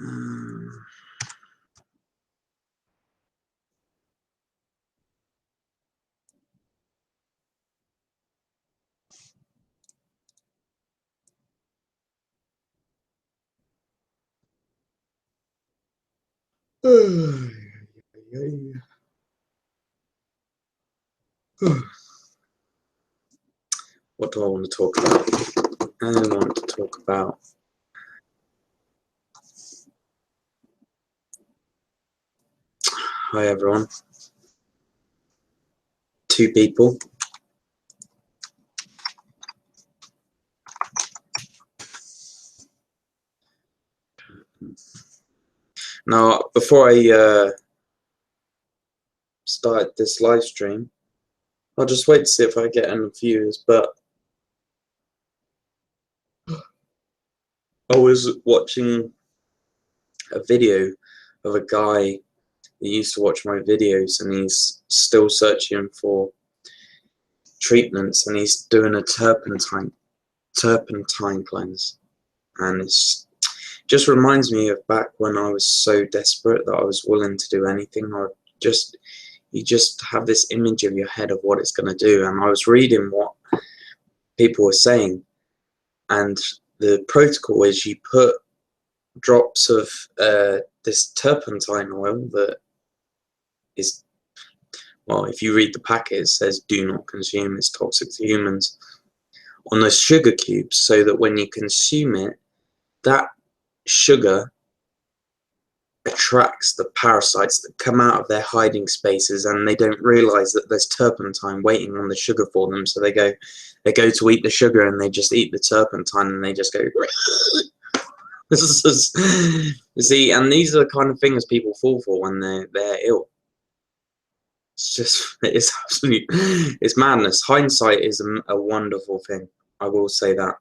Um, what do I want to talk about? I want to talk about hi everyone. 2 people. Now, before I start this live stream, I'll just wait to see if I get any views, but I was watching a video of a guy who used to watch my videos, and he's still searching for treatments, and he's doing a turpentine cleanse, and it's just reminds me of back when I was so desperate that I was willing to do anything. You just have this image of your head of what it's going to do, and I was reading what people were saying, and the protocol is you put drops of this turpentine oil that is, well, if you read the packet, it says do not consume, it's toxic to humans, on the sugar cubes, so that when you consume it, that sugar attracts the parasites that come out of their hiding spaces, and they don't realize that there's turpentine waiting on the sugar for them, so they go to eat the sugar, and they just eat the turpentine, and they just go you see, and these are the kind of things people fall for when they're ill. It's absolute, it's madness. Hindsight is a wonderful thing, I will say that.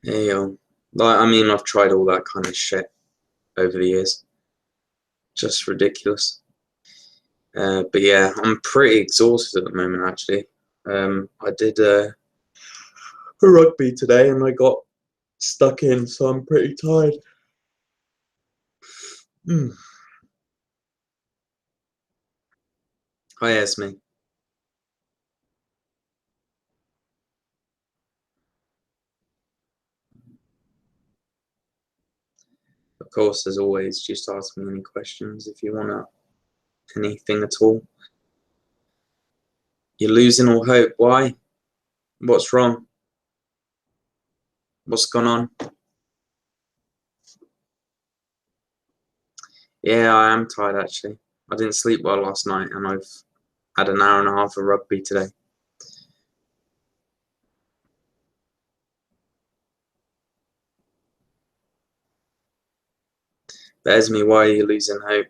Yeah, like, I mean, I've tried all that kind of shit over the years, just ridiculous. But yeah, I'm pretty exhausted at the moment, actually. I did a rugby today, and I got stuck in, so I'm pretty tired. Hi, Esme. Of course, as always, just ask me any questions if you want anything at all. You're losing all hope. Why? What's wrong? What's gone on? Yeah, I am tired, actually. I didn't sleep well last night, and I've had an hour and a half of rugby today. But Esme, why are you losing hope?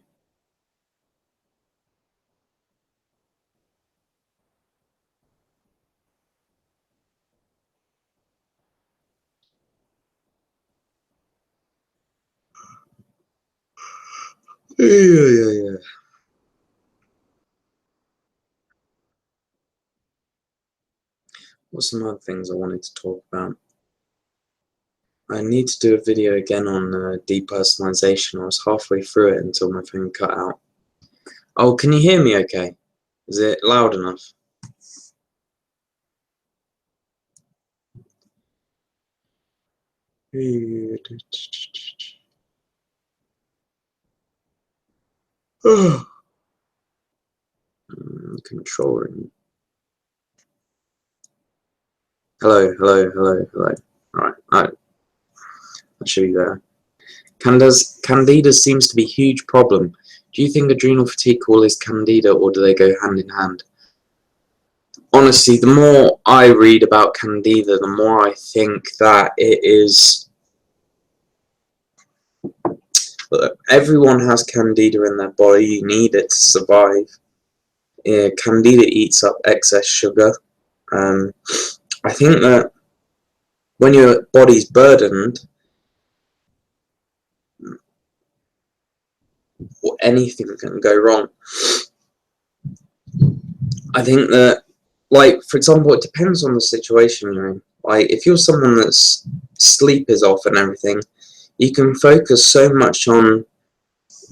Yeah. What's some other things I wanted to talk about? I need to do a video again on depersonalization. I was halfway through it until my phone cut out. Oh, can you hear me okay? Is it loud enough? Controlling. Hello. Right. That should be there. Candida seems to be a huge problem. Do you think adrenal fatigue causes Candida, or do they go hand in hand? Honestly, the more I read about Candida, the more I think that it is... Everyone has Candida in their body. You need it to survive. Candida eats up excess sugar. I think that when your body's burdened, anything can go wrong. I think that, like, for example, it depends on the situation you're in. Like, if you're someone that's sleep is off and everything, you can focus so much on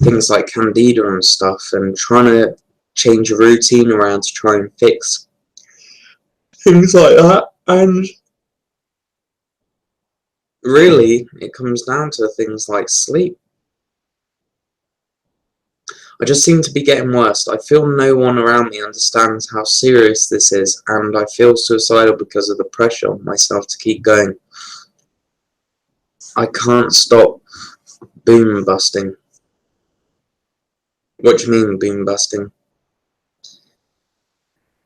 things like Candida and stuff, and trying to change your routine around to try and fix things like that. And really, it comes down to things like sleep. I just seem to be getting worse. I feel no one around me understands how serious this is, and I feel suicidal because of the pressure on myself to keep going. I can't stop boom busting. What do you mean, boom busting?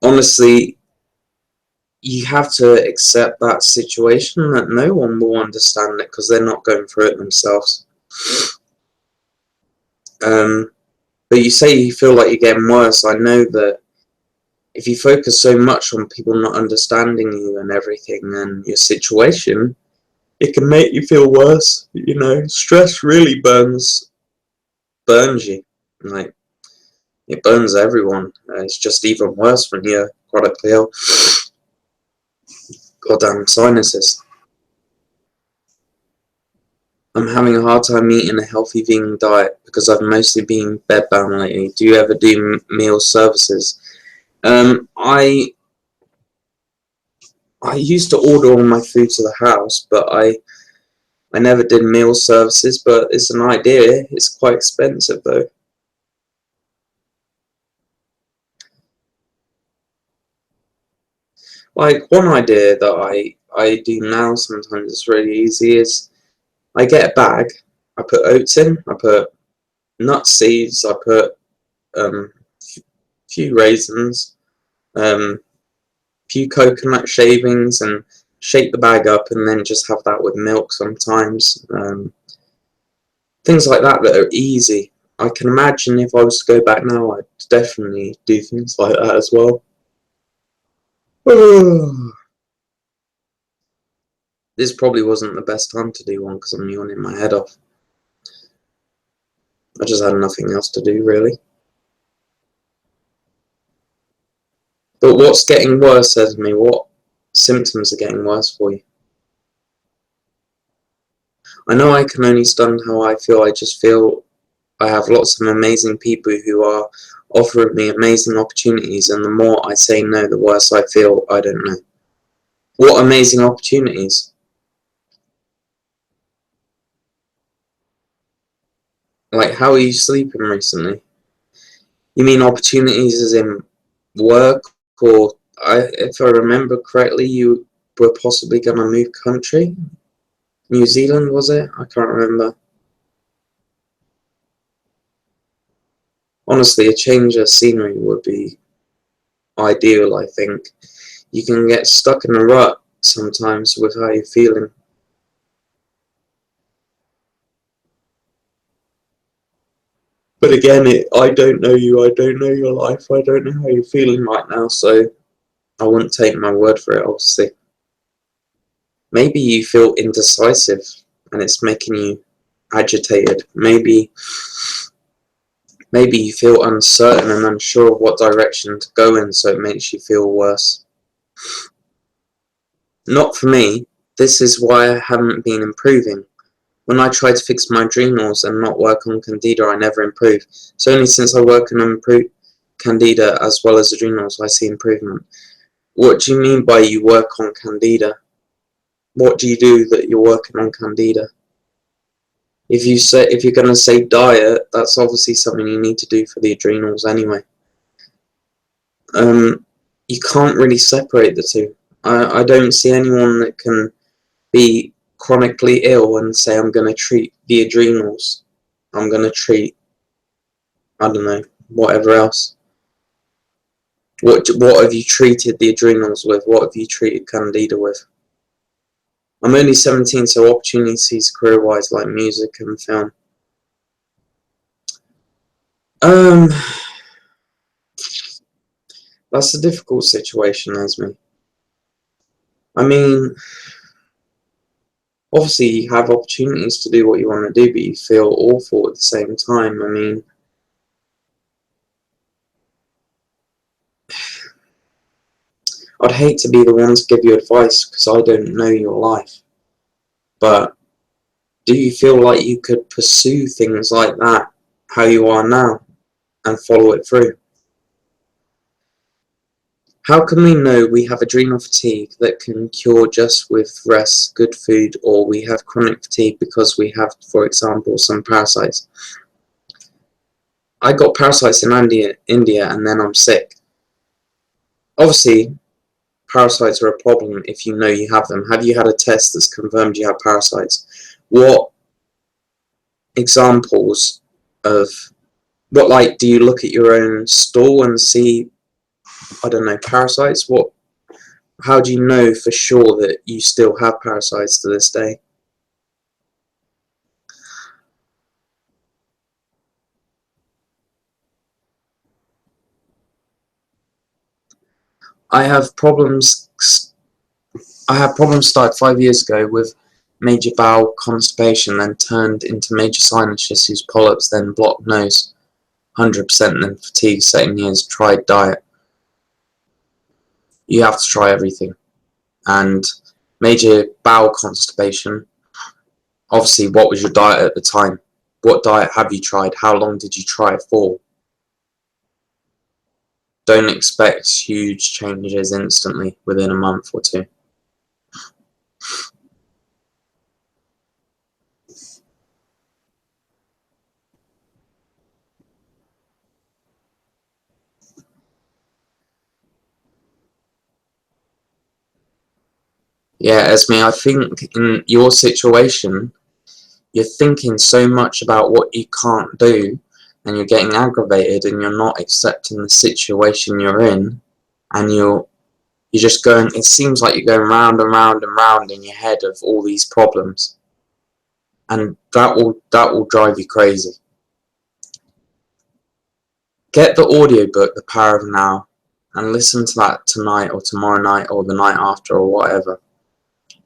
Honestly, you have to accept that situation, that no one will understand it because they're not going through it themselves. But you say you feel like you're getting worse. I know that if you focus so much on people not understanding you and everything and your situation, it can make you feel worse. You know, stress really burns you. Like, it burns everyone. It's just even worse when you're chronically ill. Goddamn sinuses. I'm having a hard time eating a healthy vegan diet because I've mostly been bedbound lately. Do you ever do meal services? I used to order all my food to the house, but I never did meal services, but it's an idea. It's quite expensive though. Like, one idea that I do now sometimes, it's really easy, is I get a bag, I put oats in, I put nut seeds, I put few raisins, few coconut shavings, and shake the bag up and then just have that with milk sometimes. Things like that that are easy. I can imagine if I was to go back now, I'd definitely do things like that as well. This probably wasn't the best time to do one because I'm yawning my head off. I just had nothing else to do, really. But what's getting worse, says me? What symptoms are getting worse for you? I know I can only stand how I feel. I just feel I have lots of amazing people who are offering me amazing opportunities, and the more I say no, the worse I feel. I don't know. What amazing opportunities? Like, how are you sleeping recently? You mean opportunities as in work, or if I remember correctly, you were possibly going to move country? New Zealand, was it? I can't remember. Honestly, a change of scenery would be ideal, I think. You can get stuck in a rut sometimes with how you're feeling. But again, I don't know you, I don't know your life, I don't know how you're feeling right now, so I wouldn't take my word for it, obviously. Maybe you feel indecisive and it's making you agitated. Maybe you feel uncertain and unsure of what direction to go in, so it makes you feel worse. Not for me. This is why I haven't been improving. When I try to fix my adrenals and not work on Candida, I never improve. So only since I work on improve Candida as well as adrenals, I see improvement. What do you mean by you work on Candida? What do you do that you're working on Candida? If you're going to say diet, that's obviously something you need to do for the adrenals anyway. You can't really separate the two. I don't see anyone that can be chronically ill and say, I'm going to treat the adrenals. I'm going to treat, I don't know, whatever else. What have you treated the adrenals with? What have you treated Candida with? I'm only 17, so opportunities career-wise like music and film. That's a difficult situation, Esme. I mean, obviously you have opportunities to do what you want to do, but you feel awful at the same time. I mean, I'd hate to be the one to give you advice because I don't know your life. But do you feel like you could pursue things like that, how you are now, and follow it through? How can we know we have adrenal fatigue that can cure just with rest, good food, or we have chronic fatigue because we have, for example, some parasites? I got parasites in India and then I'm sick. Obviously, parasites are a problem if you know you have them. Have you had a test that's confirmed you have parasites? What examples of, what, like, do you look at your own stool and see, I don't know, parasites? How do you know for sure that you still have parasites to this day? I have problems. I had problems started 5 years ago with major bowel constipation, then turned into major sinus issues, polyps, then blocked nose, 100%, then fatigue, same years. Tried diet. You have to try everything. And major bowel constipation. Obviously, what was your diet at the time? What diet have you tried? How long did you try it for? Don't expect huge changes instantly within a month or two. Yeah, Esme, I think in your situation, you're thinking so much about what you can't do, and you're getting aggravated, and you're not accepting the situation you're in, and you're just going, it seems like you're going round and round and round in your head of all these problems, and that will drive you crazy. Get the audiobook, The Power of Now, and listen to that tonight or tomorrow night or the night after or whatever.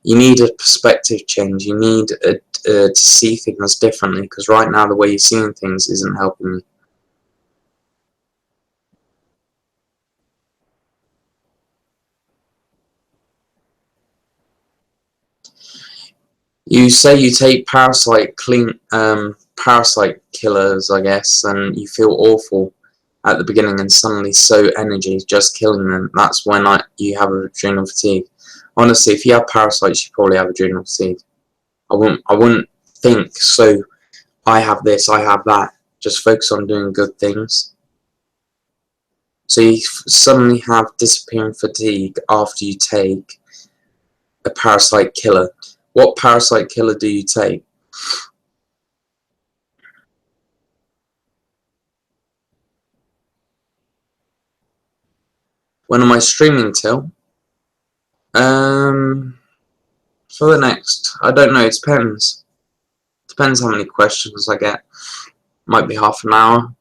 You need a perspective change. You need to see things differently, because right now the way you're seeing things isn't helping you. You say you take parasite killers, I guess, and you feel awful at the beginning, and suddenly so energy just killing them. That's when you have adrenal fatigue. Honestly, if you have parasites, you probably have adrenal fatigue. I wouldn't think so. I have this, I have that. Just focus on doing good things. So you suddenly have disappearing fatigue after you take a parasite killer. What parasite killer do you take? When am I streaming till? For the next, I don't know, it depends. Depends how many questions I get. Might be half an hour,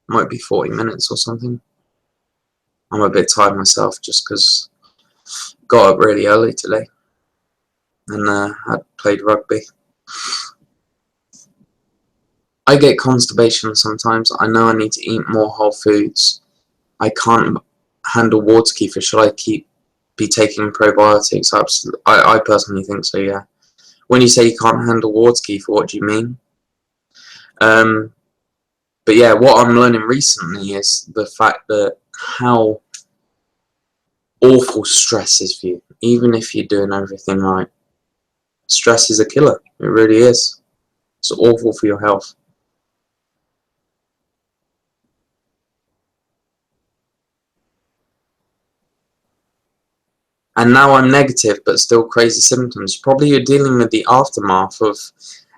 might be 40 minutes or something. I'm a bit tired myself just because got up really early today and I played rugby. I get constipation sometimes. I know I need to eat more whole foods. I can't handle water kefir. Should I be taking probiotics? Absolutely. I personally think so, yeah. When you say you can't handle water kefir, what do you mean? But yeah, what I'm learning recently is the fact that how awful stress is for you, even if you're doing everything right. Stress is a killer. It really is. It's awful for your health. And now I'm negative, but still crazy symptoms. Probably you're dealing with the aftermath of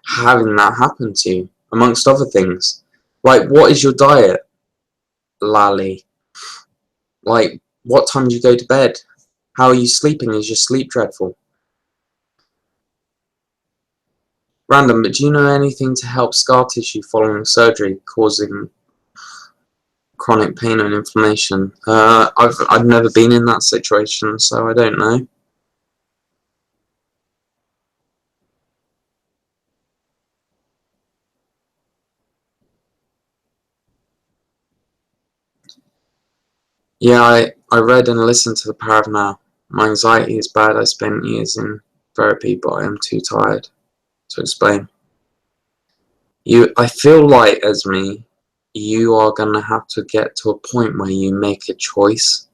having that happen to you, amongst other things. Like, what is your diet, Lally? Like, what time do you go to bed? How are you sleeping? Is your sleep dreadful? Random, but do you know anything to help scar tissue following surgery causing chronic pain and inflammation? I've never been in that situation, so I don't know. Yeah, I read and listened to The Power of Now. My anxiety is bad. I spent years in therapy, but I am too tired to explain. I feel like, Esme, you are going to have to get to a point where you make a choice.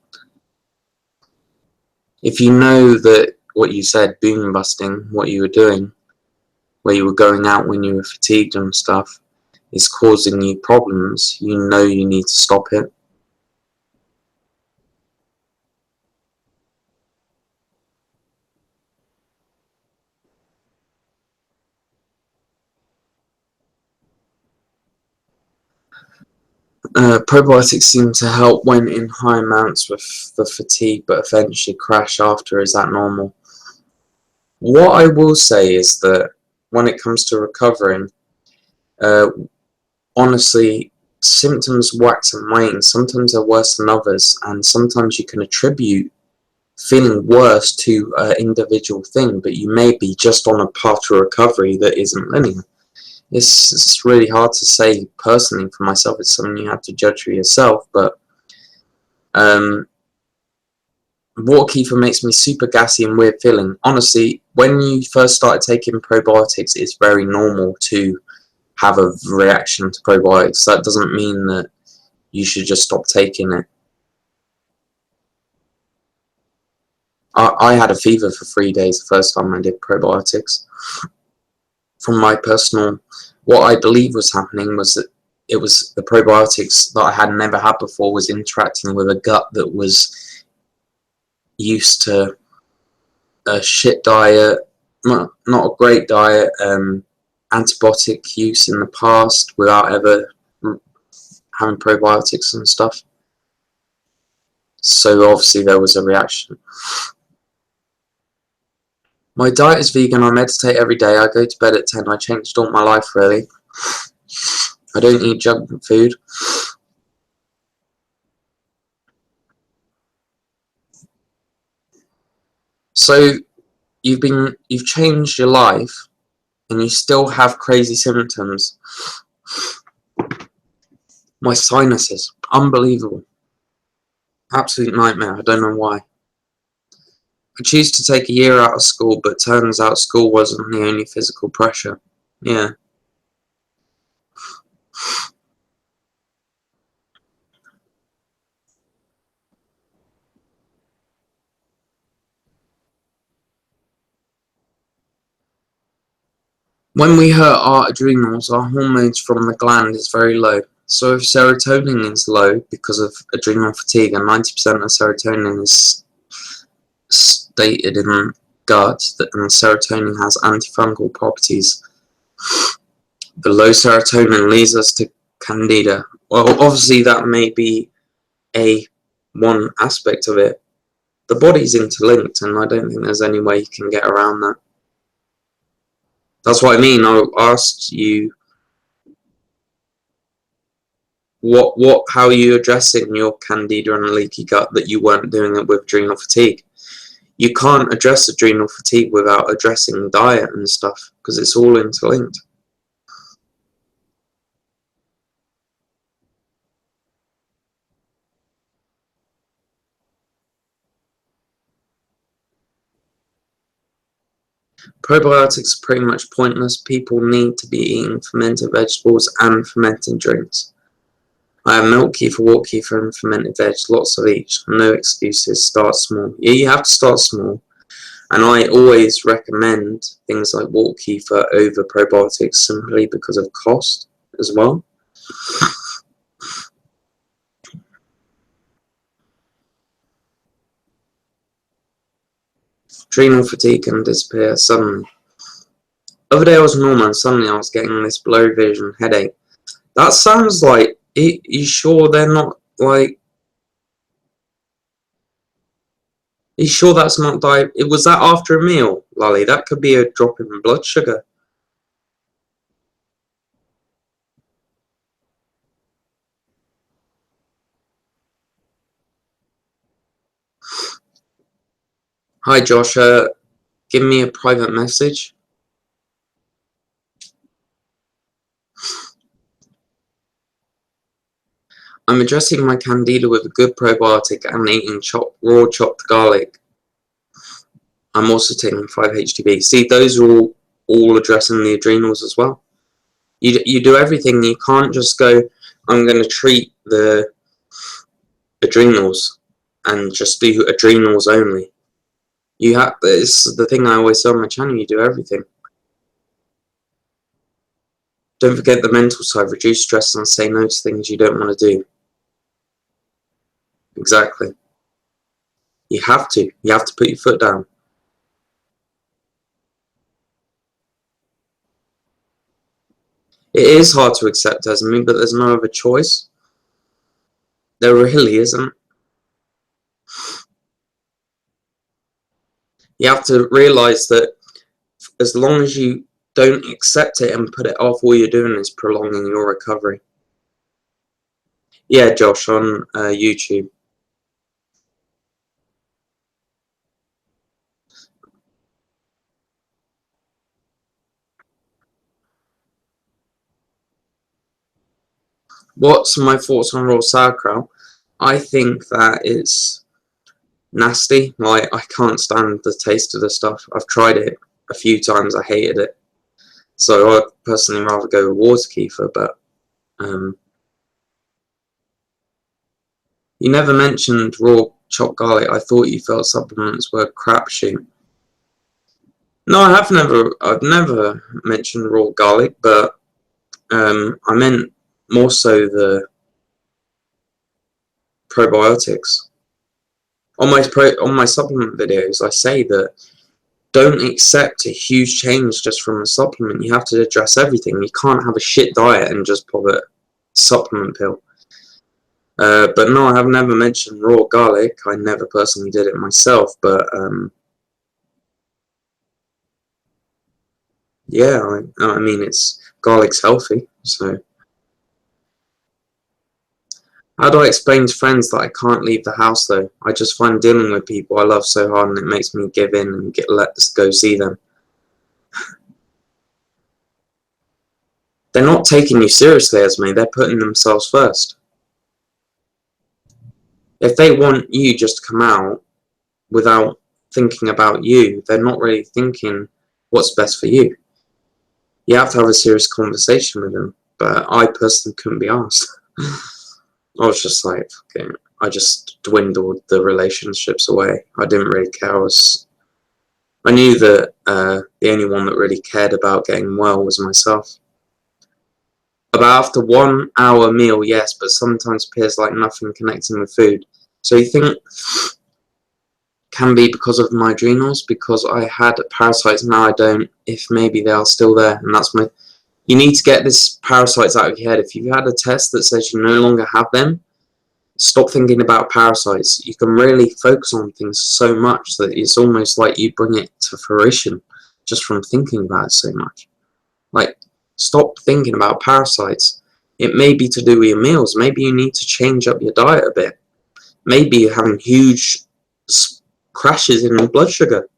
If you know that what you said, boom busting, what you were doing, where you were going out when you were fatigued and stuff, is causing you problems, you know you need to stop it. Probiotics seem to help when in high amounts with the fatigue, but eventually crash after. Is that normal? What I will say is that when it comes to recovering, honestly, symptoms wax and wane. Sometimes they're worse than others, and sometimes you can attribute feeling worse to an individual thing, but you may be just on a path to recovery that isn't linear. It's really hard to say personally for myself. It's something you have to judge for yourself, but water kefir makes me super gassy and weird feeling. Honestly, when you first started taking probiotics, it's very normal to have a reaction to probiotics. That doesn't mean that you should just stop taking it. I had a fever for 3 days the first time I did probiotics. From my personal, what I believe was happening was that it was the probiotics that I had never had before was interacting with a gut that was used to a shit diet, not a great diet, antibiotic use in the past without ever having probiotics and stuff. So obviously there was a reaction. My diet is vegan, I meditate every day, I go to bed at 10, I changed all my life really. I don't eat junk food. So you've changed your life and you still have crazy symptoms. My sinuses, unbelievable. Absolute nightmare, I don't know why. I choose to take a year out of school, but turns out school wasn't the only physical pressure. Yeah. When we hurt our adrenals, our hormones from the gland is very low. So if serotonin is low because of adrenal fatigue, and 90% of serotonin is stated in the gut, and serotonin has antifungal properties, the low serotonin leads us to Candida. Well, obviously that may be one aspect of it. The body's interlinked, and I don't think there's any way you can get around that. That's what I mean. I asked you how are you addressing your Candida and leaky gut that you weren't doing it with adrenal fatigue. You can't address adrenal fatigue without addressing diet and stuff, because it's all interlinked. Probiotics are pretty much pointless. People need to be eating fermented vegetables and fermented drinks. I have milk kefir, water kefir, and fermented veg, lots of each. No excuses, start small. Yeah, you have to start small. And I always recommend things like water kefir over probiotics simply because of cost as well. Adrenal fatigue can disappear suddenly. The other day I was normal and suddenly I was getting this blurry vision headache. That sounds like, you sure they're not like, you sure that's not was that after a meal, Lolly? That could be a drop in blood sugar. Hi Josh, give me a private message. I'm addressing my Candida with a good probiotic and eating raw chopped garlic. I'm also taking 5-HTP. See, those are all addressing the adrenals as well. You do everything. You can't just go, I'm going to treat the adrenals and just do adrenals only. You have, it's the thing I always say on my channel, you do everything. Don't forget the mental side, reduce stress and say no to things you don't want to do. Exactly. You have to put your foot down. It is hard to accept as me, but there's no other choice. There really isn't. You have to realise that as long as you don't accept it and put it off, all you're doing is prolonging your recovery. Yeah, Josh, on YouTube. What's my thoughts on raw sauerkraut? I think that it's nasty. Like, I can't stand the taste of the stuff. I've tried it a few times. I hated it. So I'd personally rather go with water kefir, but you never mentioned raw chopped garlic. I thought you felt supplements were crapshoot. No, I've never mentioned raw garlic, but I meant more so the probiotics. On my supplement videos, I say that don't accept a huge change just from a supplement. You have to address everything. You can't have a shit diet and just pop a supplement pill. But no, I have never mentioned raw garlic. I never personally did it myself, but yeah, I mean, garlic's healthy, so. How do I explain to friends that I can't leave the house though? I just find dealing with people I love so hard and it makes me give in and let us go see them. They're not taking you seriously, Esme, they're putting themselves first. If they want you just to come out without thinking about you, they're not really thinking what's best for you. You have to have a serious conversation with them, but I personally couldn't be asked. I was just like, okay, I just dwindled the relationships away. I didn't really care. I knew that the only one that really cared about getting well was myself. About after 1 hour meal, yes, but sometimes appears like nothing connecting with food. So you think can be because of my adrenals, because I had parasites, now I don't, if maybe they are still there, and that's my... You need to get this parasites out of your head. If you've had a test that says you no longer have them, stop thinking about parasites. You can really focus on things so much that it's almost like you bring it to fruition just from thinking about it so much. Like, stop thinking about parasites. It may be to do with your meals. Maybe you need to change up your diet a bit. Maybe you're having huge crashes in blood sugar.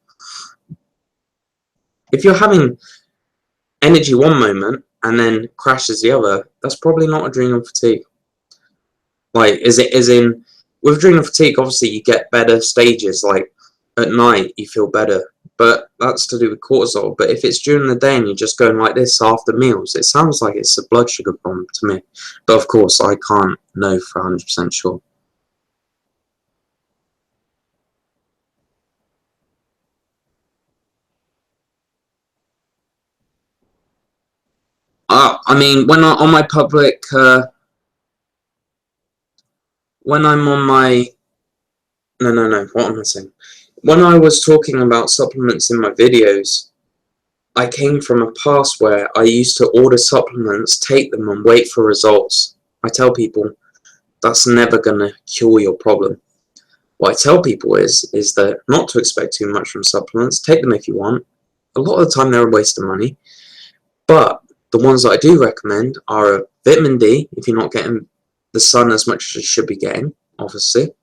If you're having energy one moment and then crashes the other, that's probably not adrenal fatigue. Like, is in with adrenal fatigue, obviously you get better stages, like at night you feel better, but that's to do with cortisol. But if it's during the day and you're just going like this after meals, it sounds like it's a blood sugar problem to me. But of course I can't know for 100% sure. I mean, when on my public, when I'm on my, no, what am I saying? When I was talking about supplements in my videos, I came from a past where I used to order supplements, take them and wait for results. I tell people that's never going to cure your problem. What I tell people is that not to expect too much from supplements, take them if you want. A lot of the time they're a waste of money, but the ones that I do recommend are vitamin D, if you're not getting the sun as much as you should be getting, obviously,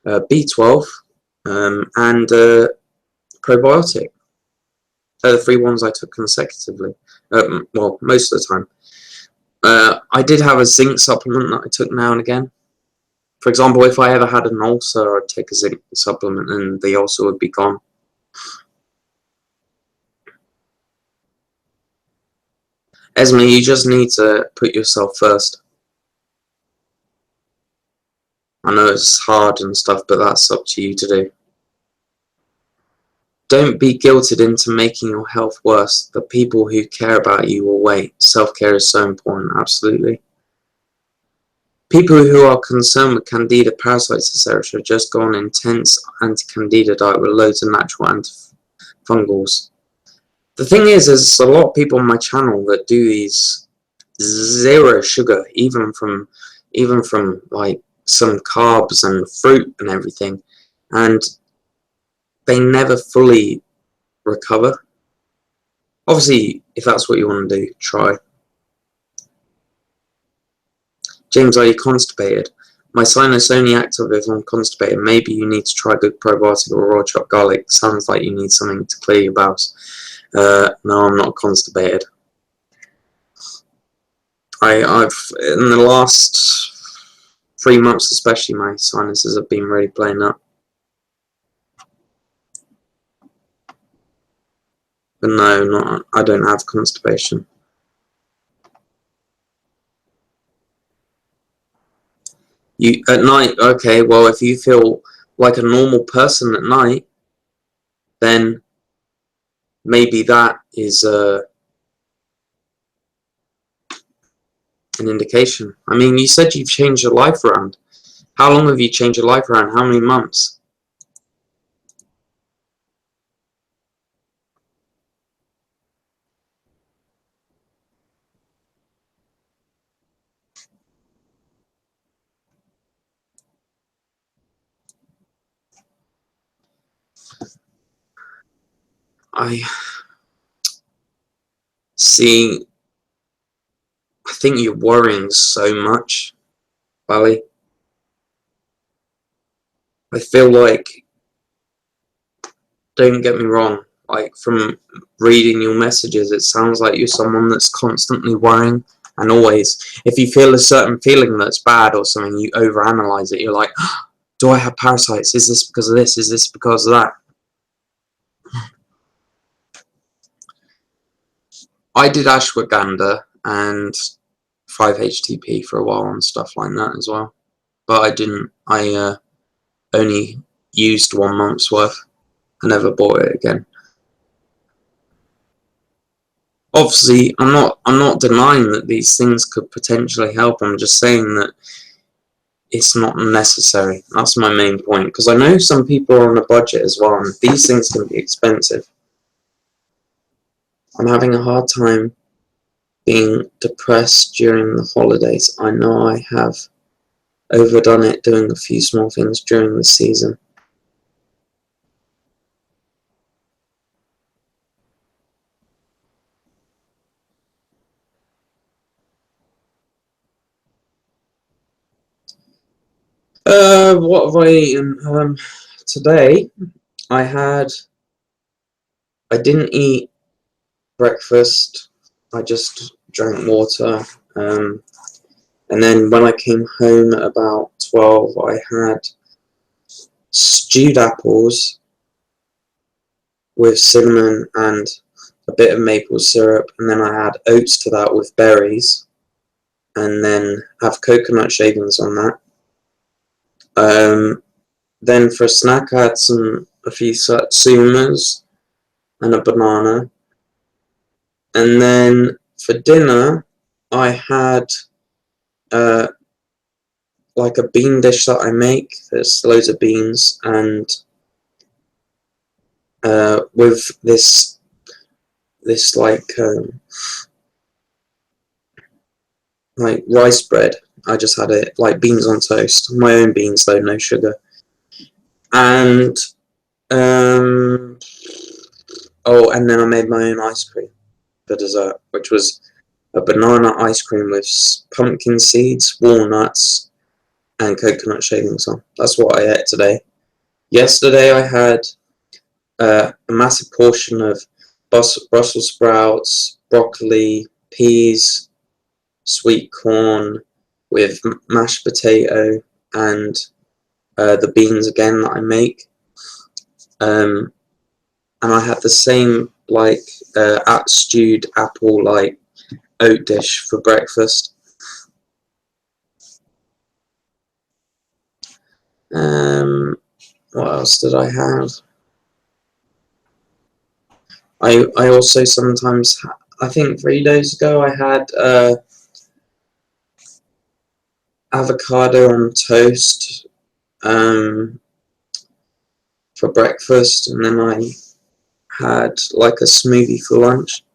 B12, and probiotic. They're the 3 ones I took consecutively. Well, most of the time. I did have a zinc supplement that I took now and again. For example, if I ever had an ulcer, I'd take a zinc supplement and the ulcer would be gone. Esme, you just need to put yourself first. I know it's hard and stuff, but that's up to you to do. Don't be guilted into making your health worse. The people who care about you will wait. Self-care is so important, absolutely. People who are concerned with Candida, parasites, etc. should just go on an intense anti-Candida diet with loads of natural antifungals. The thing is, there's a lot of people on my channel that do these zero sugar, even from like some carbs and fruit and everything, and they never fully recover. Obviously, if that's what you want to do, try. James, are you constipated? My sinus only active if I'm constipated. Maybe you need to try good probiotic or raw chopped garlic. Sounds like you need something to clear your bowels. No, I'm not constipated. I've in the last 3 months especially, my sinuses have been really playing up. But no, I don't have constipation. You at night, okay, well if you feel like a normal person at night, then maybe that is an indication. I mean, you said you've changed your life around. How long have you changed your life around? How many months? I see. I think you're worrying so much, Bali. I feel like, don't get me wrong, like from reading your messages, it sounds like you're someone that's constantly worrying, and always, if you feel a certain feeling that's bad or something, you overanalyze it. You're like, do I have parasites? Is this because of this? Is this because of that? I did ashwagandha and 5-HTP for a while and stuff like that as well, but I didn't. I only used 1 month's worth. I never bought it again. Obviously, I'm not denying that these things could potentially help. I'm just saying that it's not necessary. That's my main point, because I know some people are on a budget as well, and these things can be expensive. I'm having a hard time being depressed during the holidays. I know I have overdone it doing a few small things during the season. What have I eaten? Today I didn't eat breakfast. I just drank water. And then when I came home at about 12, I had stewed apples with cinnamon and a bit of maple syrup, and then I had oats to that with berries, and then have coconut shavings on that. Then for a snack I had a few satsumas and a banana, and then for dinner I had like a bean dish that I make. There's loads of beans, and with this like rice bread. I just had it like beans on toast. My own beans though, no sugar. And oh, and then I made my own ice cream for dessert, which was a banana ice cream with pumpkin seeds, walnuts, and coconut shavings on. That's what I ate today. Yesterday I had a massive portion of Brussels sprouts, broccoli, peas, sweet corn with mashed potato, and the beans again that I make. And I had the same like stewed apple like oat dish for breakfast. What else did I have? I also sometimes, I think 3 days ago, I had avocado on toast for breakfast, and then I had like a smoothie for lunch.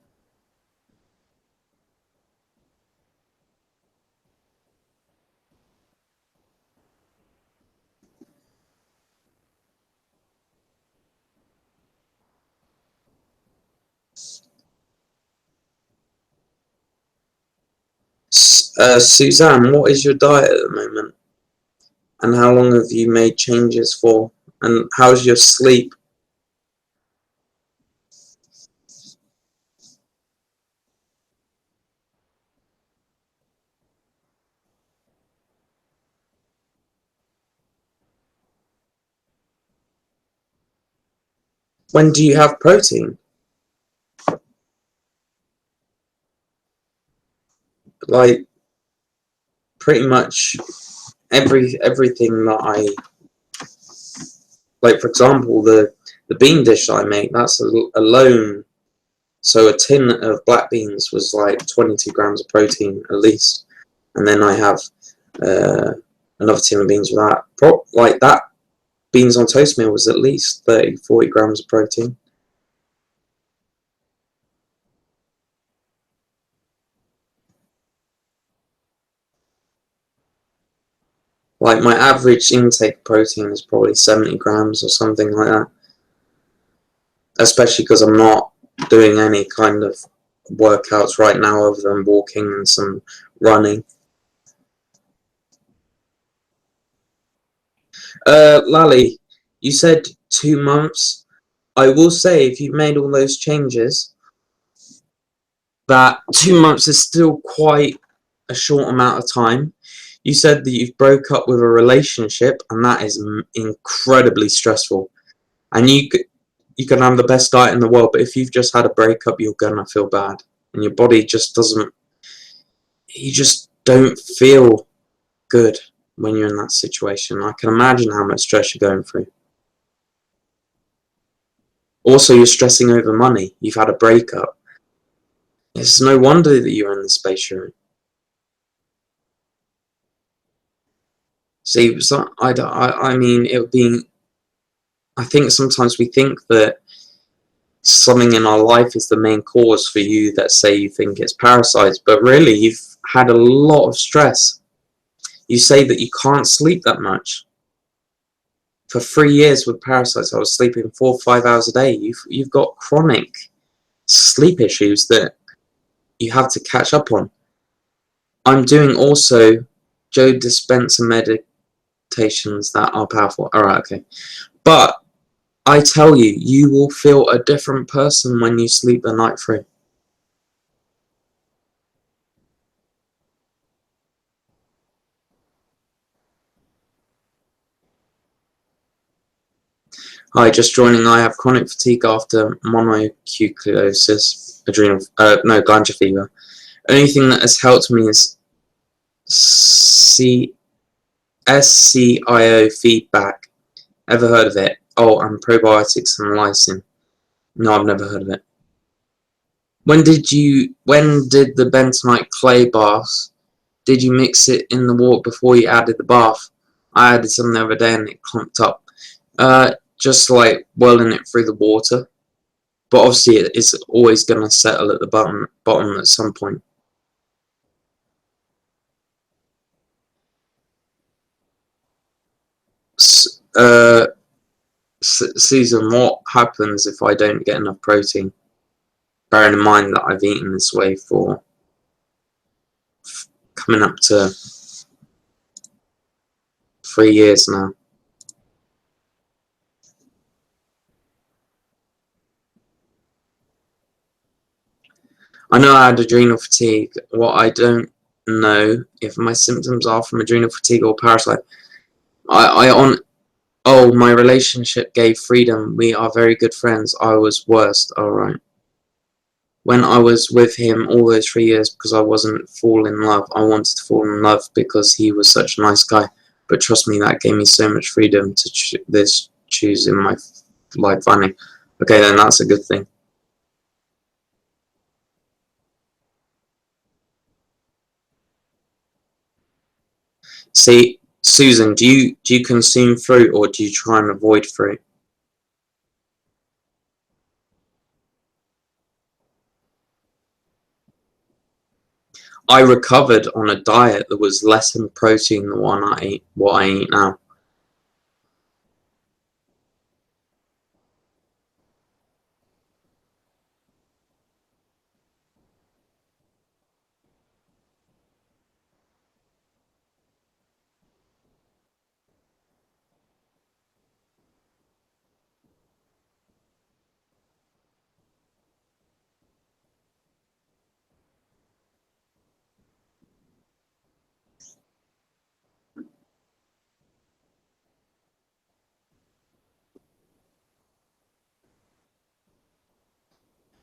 Suzanne, what is your diet at the moment? And how long have you made changes for? And how's your sleep? When do you have protein? Like, pretty much everything that I like. For example, the bean dish that I make, that's alone. So a tin of black beans was like 22 grams of protein at least, and then I have another tin of beans with that. Like that beans on toast meal was at least 30-40 grams of protein. Like my average intake protein is probably 70 grams or something like that. Especially because I'm not doing any kind of workouts right now other than walking and some running. Lally, you said 2 months. I will say, if you've made all those changes, that 2 months is still quite a short amount of time. You said that you've broke up with a relationship, and that is incredibly stressful. And you can have the best diet in the world, but if you've just had a breakup, you're gonna feel bad, and your body just doesn't. You just don't feel good when you're in that situation. I can imagine how much stress you're going through. Also, you're stressing over money. You've had a breakup. It's no wonder that you're in the space you're in. See, so I mean, it would be. I think sometimes we think that something in our life is the main cause for you that say you think it's parasites, but really you've had a lot of stress. You say that you can't sleep that much. For 3 years with parasites, I was sleeping 4 or 5 hours a day. You've got chronic sleep issues that you have to catch up on. I'm doing also Joe Dispenza meditations that are powerful. Alright, okay. But I tell you, you will feel a different person when you sleep the night through. Hi, just joining. I have chronic fatigue after mononucleosis, glandular fever. Only thing that has helped me is SCIO feedback. Ever heard of it? Oh, and probiotics and lysine. No, I've never heard of it. When did the bentonite clay baths? Did you mix it in the water before you added the bath? I added some the other day and it clumped up. Just like whirling it through the water. But obviously it's always going to settle at the bottom at some point. Susan, what happens if I don't get enough protein? Bearing in mind that I've eaten this way for coming up to 3 years now. I know I had adrenal fatigue. What I don't know if my symptoms are from adrenal fatigue or parasite. Oh, my relationship gave freedom. We are very good friends. I was worst. Alright. when I was with him all those 3 years, because I wasn't fall in love. I wanted to fall in love because he was such a nice guy. But trust me, that gave me so much freedom to choose in my life finally. Okay, then that's a good thing. See, Susan, do you consume fruit, or do you try and avoid fruit? I recovered on a diet that was less in protein than what I eat now.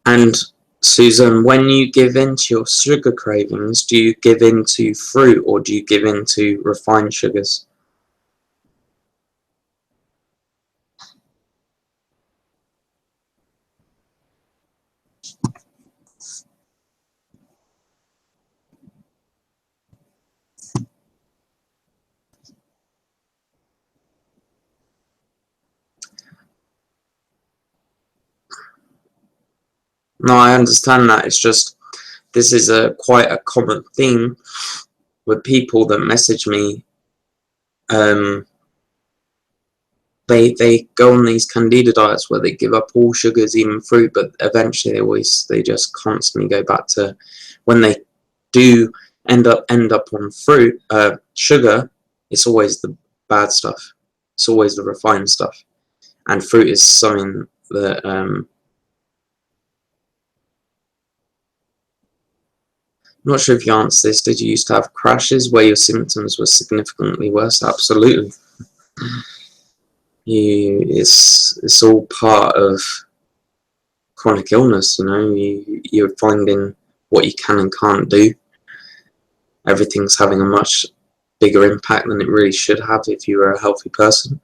And Susan, when you give in to your sugar cravings, do you give in to fruit, or do you give in to refined sugars? No, I understand that. It's just, this is quite a common theme with people that message me. They go on these Candida diets where they give up all sugars, even fruit, but eventually they just constantly go back to, when they do end up on fruit, sugar, it's always the bad stuff. It's always the refined stuff, and fruit is something that I'm not sure if you answered this. Did you used to have crashes where your symptoms were significantly worse? Absolutely. It's all part of chronic illness, you know. You're finding what you can and can't do. Everything's having a much bigger impact than it really should have if you were a healthy person.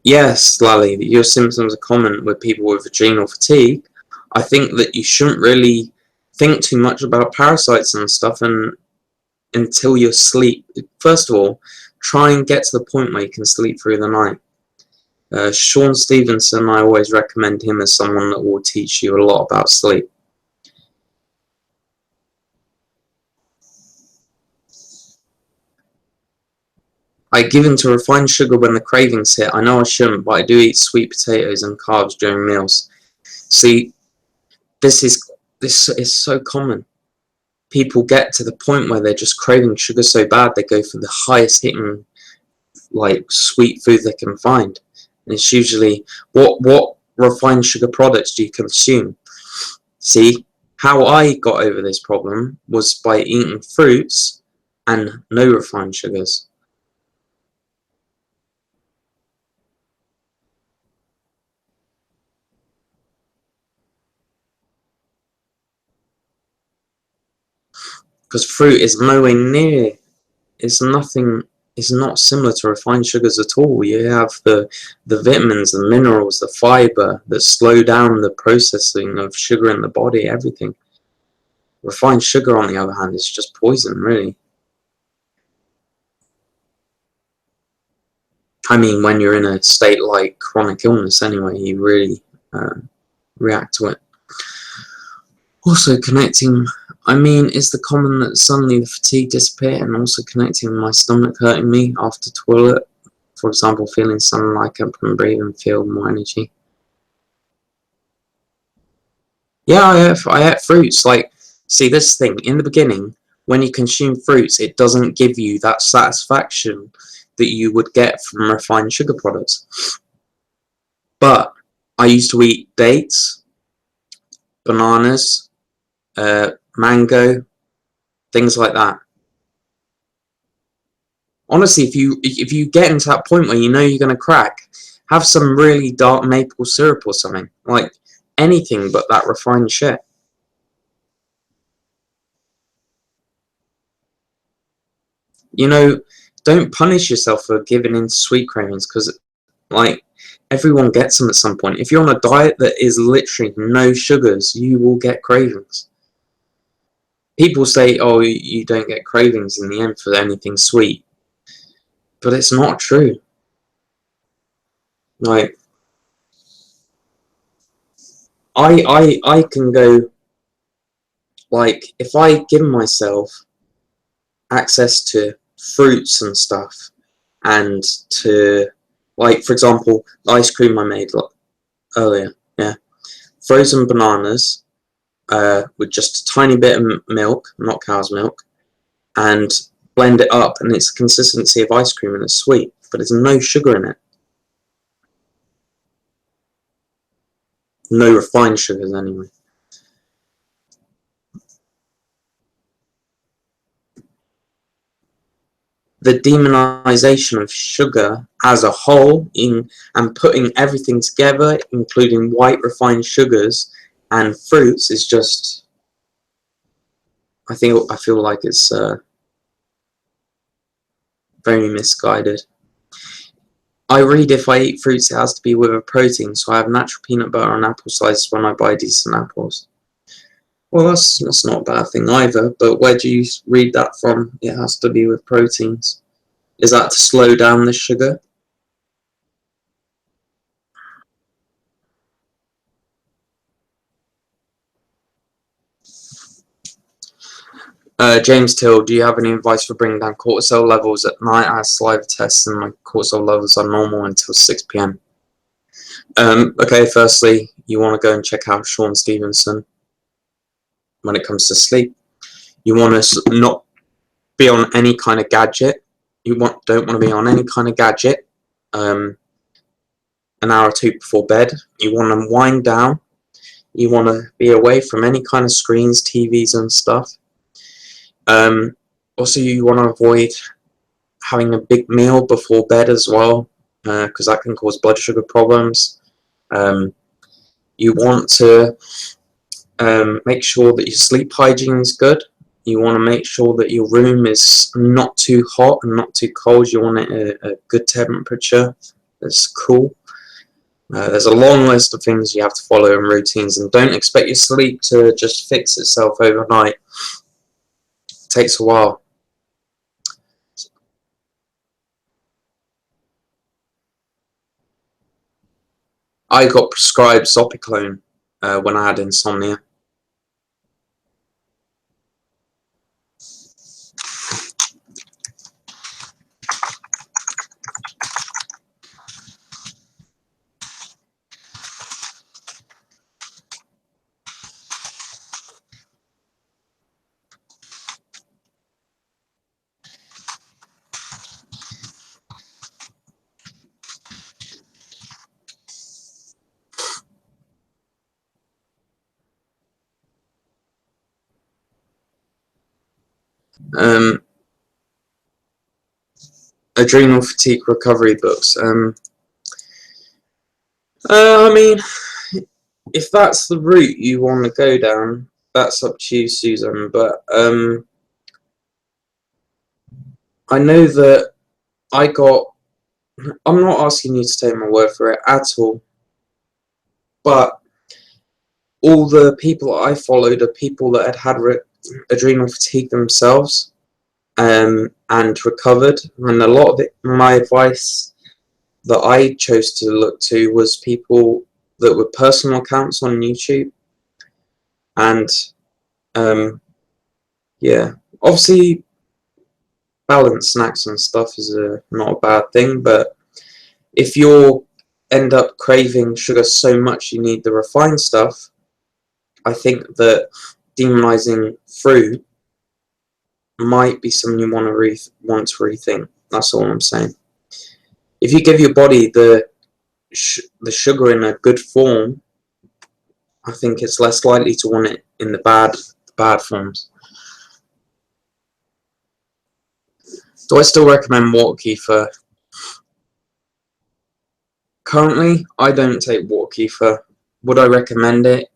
Yes, Lally, your symptoms are common with people with adrenal fatigue. I think that you shouldn't really think too much about parasites and stuff until you sleep. First of all, try and get to the point where you can sleep through the night. Sean Stevenson, I always recommend him as someone that will teach you a lot about sleep. I give in to refined sugar when the cravings hit. I know I shouldn't, but I do eat sweet potatoes and carbs during meals. See, this is so common. People get to the point where they're just craving sugar so bad they go for the highest hitting, like, sweet food they can find. And it's usually, what refined sugar products do you consume? See, how I got over this problem was by eating fruits and no refined sugars. Because fruit is nowhere near, it's nothing, it's not similar to refined sugars at all. You have the vitamins, the minerals, the fiber that slow down the processing of sugar in the body, everything. Refined sugar, on the other hand, is just poison, really. I mean, when you're in a state like chronic illness anyway, you really react to it. Also connecting, I mean, is the common that suddenly the fatigue disappear, and also connecting my stomach hurting me after toilet, for example, feeling something like I can breathe and feel more energy. Yeah, I have fruits. Like, see, this thing, in the beginning, when you consume fruits, it doesn't give you that satisfaction that you would get from refined sugar products. But I used to eat dates, bananas, mango, things like that. Honestly, if you get into that point where you know you're going to crack, Have some really dark maple syrup or something. Like, anything but that refined shit. You know, don't punish yourself for giving in to sweet cravings, because, like, everyone gets them at some point. If you're on a diet that is literally no sugars, you will get cravings. People say, oh, you don't get cravings in the end for anything sweet. But it's not true. Like, I can go, like, if I give myself access to fruits and stuff, and to, like, for example, the ice cream I made earlier, yeah, frozen bananas, with just a tiny bit of milk, not cow's milk, and blend it up, and it's the consistency of ice cream, and it's sweet, but there's no sugar in it. No refined sugars, anyway. The demonization of sugar as a whole, and putting everything together, including white refined sugars and fruits, is just, I feel like it's very misguided. I read if I eat fruits, it has to be with a protein, so I have natural peanut butter and apple slices when I buy decent apples. Well, that's not a bad thing either, but where do you read that from? It has to be with proteins. Is that to slow down the sugar? James Till, do you have any advice for bringing down cortisol levels at night? I had saliva tests and my cortisol levels are normal until 6 p.m. Okay, firstly, you want to go and check out Sean Stevenson when it comes to sleep. You want to not be on any kind of gadget. Don't want to be on any kind of gadget an hour or two before bed. You want to wind down. You want to be away from any kind of screens, TVs and stuff. Also, you want to avoid having a big meal before bed as well, because that can cause blood sugar problems. You want to make sure that your sleep hygiene is good. You want to make sure that your room is not too hot and not too cold. You want it a good temperature that's cool. There's a long list of things you have to follow and routines, and don't expect your sleep to just fix itself overnight. It takes a while. I got prescribed Zopiclone when I had insomnia. Adrenal fatigue recovery books. I mean, if that's the route you want to go down, that's up to you, Susan. But I know that I'm not asking you to take my word for it at all, but all the people I followed are people that had adrenal fatigue themselves, and recovered. And a lot of my advice that I chose to look to was people that were personal accounts on YouTube. And yeah, obviously balanced snacks and stuff is not a bad thing, but if you end up craving sugar so much you need the refined stuff, I think that demonizing fruit might be something you want to rethink. That's all I'm saying. If you give your body the sugar in a good form, I think it's less likely to want it in the bad forms. Do I still recommend water for Currently, I don't take water ether. Would I recommend it?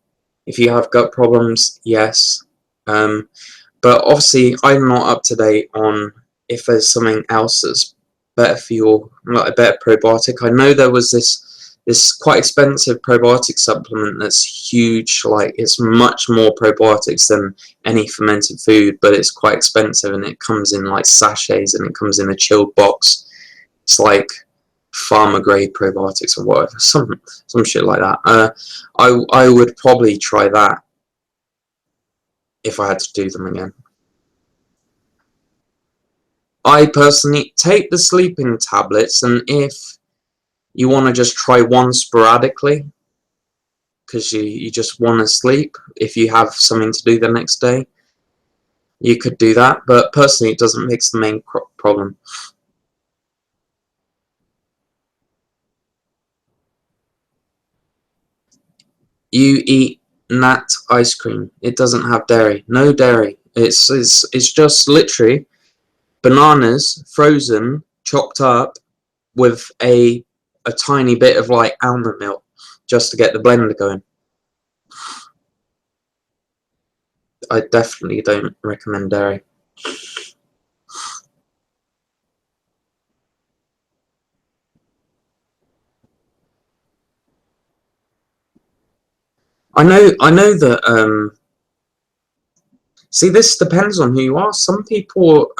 If you have gut problems, yes. But obviously, I'm not up to date on if there's something else that's better for your, like a better probiotic. I know there was this quite expensive probiotic supplement that's huge. Like, it's much more probiotics than any fermented food, but it's quite expensive, and it comes in like sachets, and it comes in a chilled box. It's like pharma grade probiotics or whatever, some shit like that. I would probably try that if I had to do them again. I personally take the sleeping tablets, and if you want to just try one sporadically, because you just want to sleep, if you have something to do the next day, you could do that, but personally it doesn't fix the main problem. You eat nat ice cream. It doesn't have dairy. No dairy. It's just literally bananas frozen, chopped up with a tiny bit of like almond milk just to get the blender going. I definitely don't recommend dairy. I know that see, this depends on who you are. Some people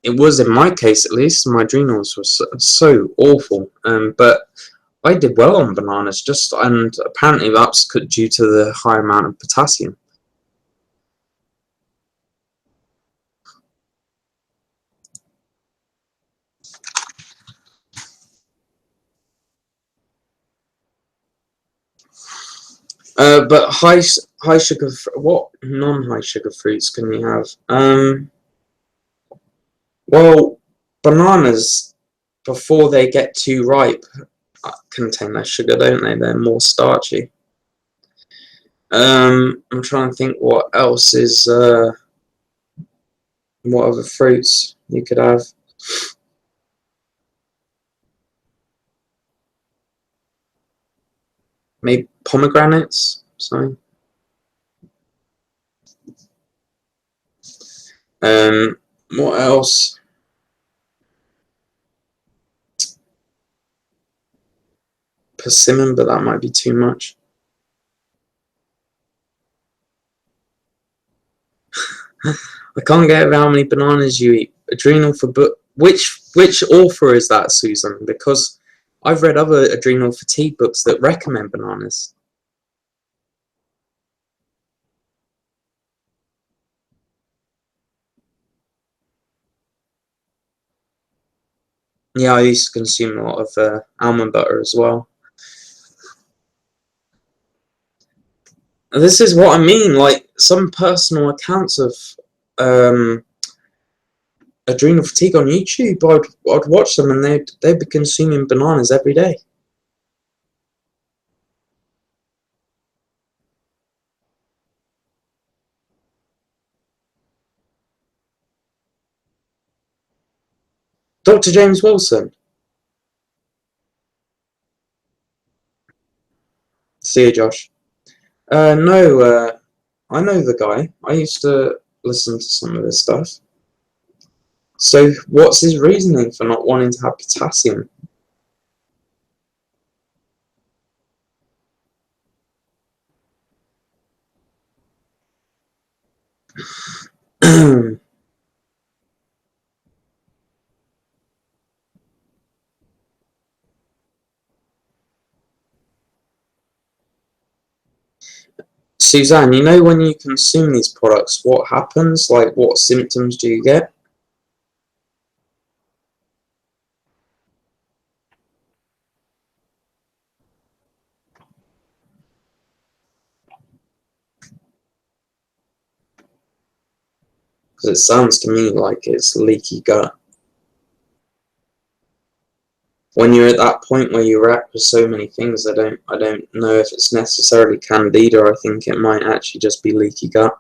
it was in my case at least, my adrenals were so awful, but I did well on bananas, and apparently that's due to the high amount of potassium. But high sugar, what non-high sugar fruits can you have? Well, bananas, before they get too ripe, contain less sugar, don't they? They're more starchy. I'm trying to think what else is what other fruits you could have. Maybe pomegranates. Sorry. What else? Persimmon, but that might be too much. I can't get over how many bananas you eat. Adrenal for book. Which author is that, Susan? Because I've read other adrenal fatigue books that recommend bananas. Yeah, I used to consume a lot of almond butter as well. And this is what I mean. Like some personal accounts of adrenal fatigue on YouTube, I'd watch them, and they'd be consuming bananas every day. Dr. James Wilson. See you, Josh. No, I know the guy. I used to listen to some of his stuff. So, what's his reasoning for not wanting to have potassium? Suzanne, you know when you consume these products, what happens? Like, what symptoms do you get? Because it sounds to me like it's leaky gut. When you're at that point where you react with so many things, I don't know if it's necessarily Candida. I think it might actually just be leaky gut.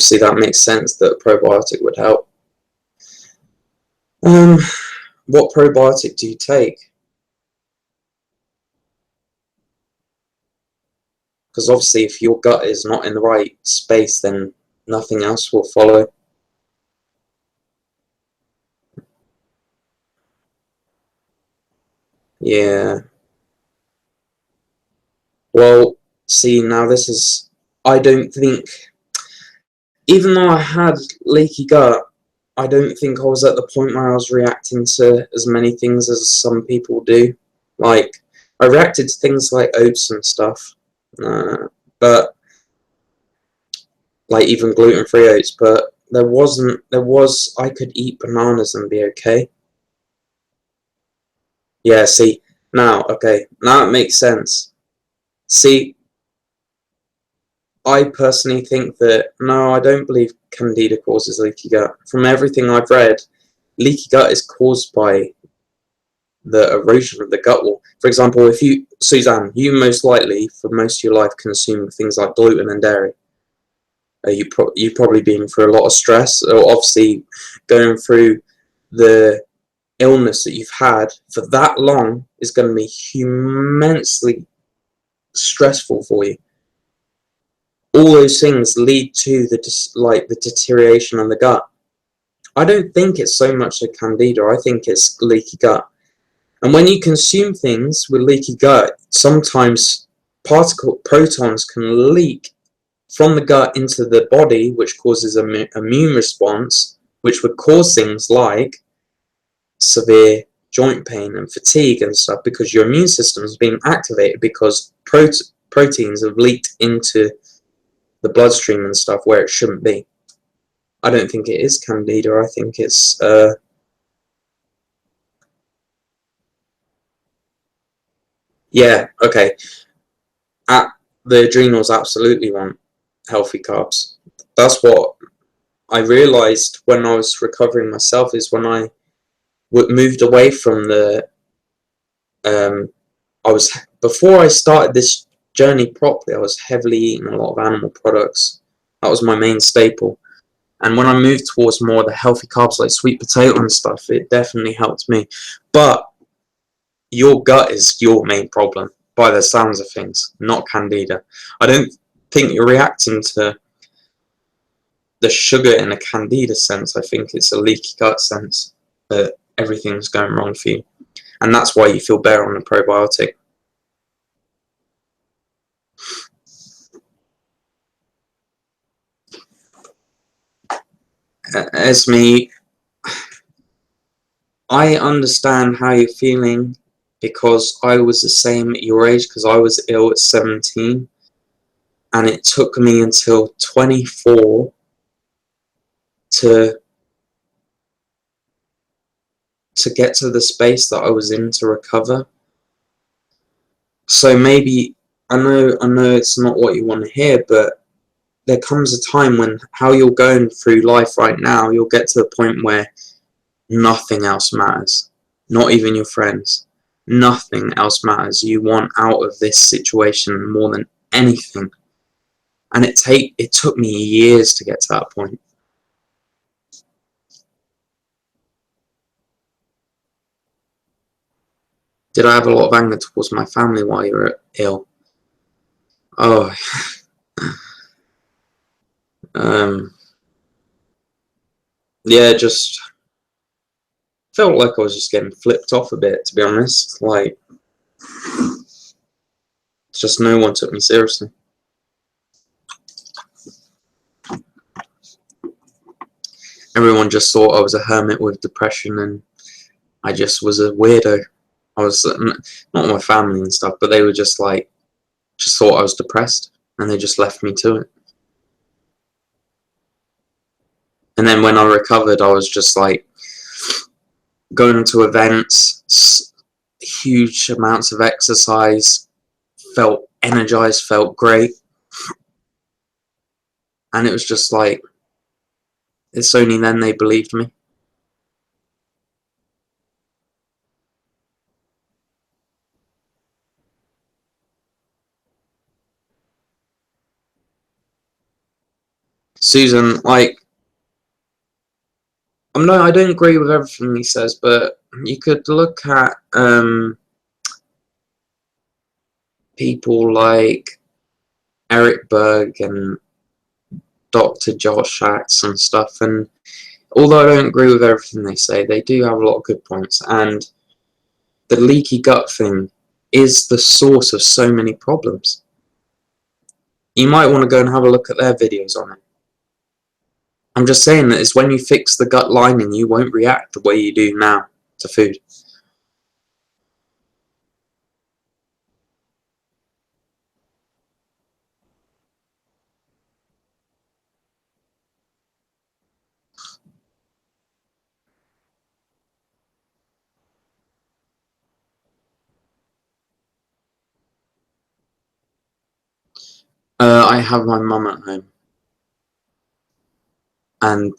obviously that makes sense that a probiotic would help. What probiotic do you take? Because obviously if your gut is not in the right space, then nothing else will follow. Yeah. Well, see, now this is, I don't think, even though I had leaky gut, I don't think I was at the point where I was reacting to as many things as some people do. Like, I reacted to things like oats and stuff, but, like, even gluten-free oats, but I could eat bananas and be okay. Yeah, see, okay, now it makes sense. See, I personally think that, no, I don't believe Candida causes leaky gut. From everything I've read, leaky gut is caused by the erosion of the gut wall. For example, if you, Suzanne, you most likely, for most of your life, consume things like gluten and dairy. You've probably been through a lot of stress, or obviously going through the illness that you've had for that long is going to be immensely stressful for you. All those things lead to the deterioration of the gut. I don't think it's so much a candida. I think it's leaky gut. And when you consume things with leaky gut, sometimes protons can leak from the gut into the body, which causes an immune response, which would cause things like severe joint pain and fatigue and stuff, because your immune system is being activated because proteins have leaked into the bloodstream and stuff where it shouldn't be. I don't think it is candida. I think it's yeah, okay. The adrenals absolutely want healthy carbs. That's what I realized when I was recovering myself, is when I moved away from the I was, before I started this journey properly, I was heavily eating a lot of animal products. That was my main staple. And when I moved towards more of the healthy carbs like sweet potato and stuff, it definitely helped me. But your gut is your main problem, by the sounds of things, not candida. I don't think you're reacting to the sugar in a candida sense. I think it's a leaky gut sense that everything's going wrong for you. And that's why you feel better on a probiotic. As me, I understand how you're feeling, because I was the same at your age, because I was ill at 17, and it took me until 24 to get to the space that I was in to recover. So maybe, I know it's not what you want to hear, but there comes a time when, how you're going through life right now, you'll get to a point where nothing else matters, not even your friends. Nothing else matters. You want out of this situation more than anything. And it took me years to get to that point. Did I have a lot of anger towards my family while you were ill? Oh, um, yeah, just felt like I was just getting flipped off a bit, to be honest. Like, just no one took me seriously. Everyone just thought I was a hermit with depression, and I just was a weirdo. I was, not my family and stuff, but they were just like, just thought I was depressed, and they just left me to it. And then when I recovered, I was just like going to events, huge amounts of exercise, felt energized, felt great. And it was just like, it's only then they believed me. Susan, like, I don't agree with everything he says, but you could look at people like Eric Berg and Dr. Josh Axe and stuff, and although I don't agree with everything they say, they do have a lot of good points, and the leaky gut thing is the source of so many problems. You might want to go and have a look at their videos on it. I'm just saying that it's when you fix the gut lining, you won't react the way you do now to food. I have my mum at home, and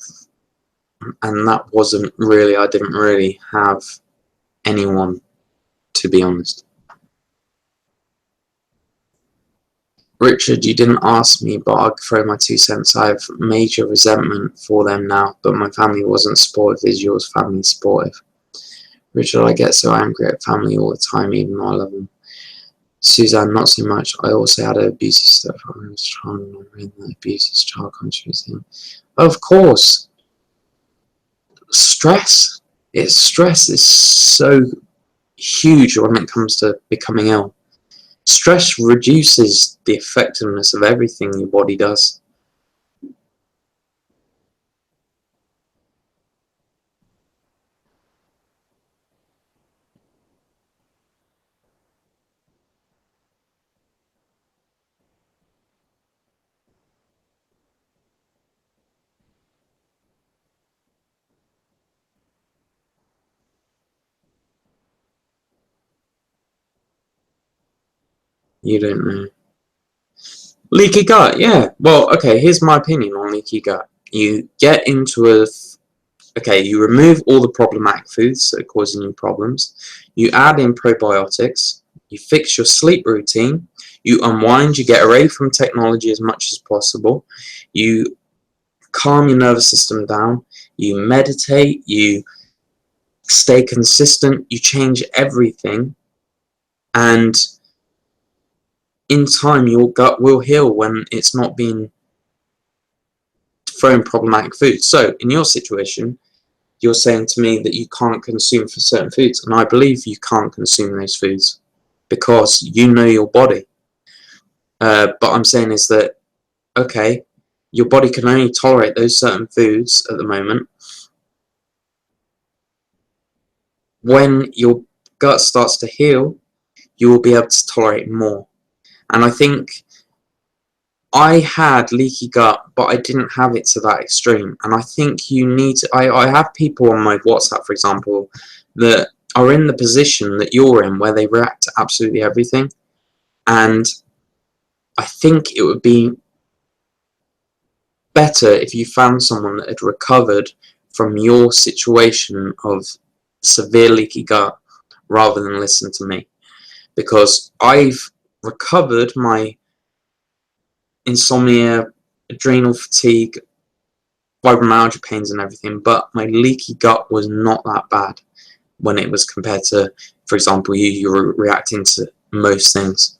that wasn't really, I didn't really have anyone, to be honest. Richard, you didn't ask me, but I'll throw my 2 cents. I have major resentment for them now, but my family wasn't supportive. Is yours family supportive? Richard, I get so angry at family all the time, even though I love them. Suzanne, not so much. I also had an abusive stepfather. I was trying to remember the abusive child contributing. Of course, stress. Stress is so huge when it comes to becoming ill. Stress reduces the effectiveness of everything your body does. You don't know. Leaky gut, yeah. Well, okay, here's my opinion on leaky gut. You get into you remove all the problematic foods that are causing you problems. You add in probiotics. You fix your sleep routine. You unwind. You get away from technology as much as possible. You calm your nervous system down. You meditate. You stay consistent. You change everything. And in time, your gut will heal when it's not being thrown problematic foods. So, in your situation, you're saying to me that you can't consume for certain foods, and I believe you can't consume those foods because you know your body. But I'm saying is that, okay, your body can only tolerate those certain foods at the moment. When your gut starts to heal, you will be able to tolerate more. And I think I had leaky gut, but I didn't have it to that extreme. And I think you need to, I have people on my WhatsApp, for example, that are in the position that you're in, where they react to absolutely everything. And I think it would be better if you found someone that had recovered from your situation of severe leaky gut rather than listen to me. Because I've recovered my insomnia, adrenal fatigue, fibromyalgia pains and everything, but my leaky gut was not that bad when it was compared to, for example, you're reacting to most things.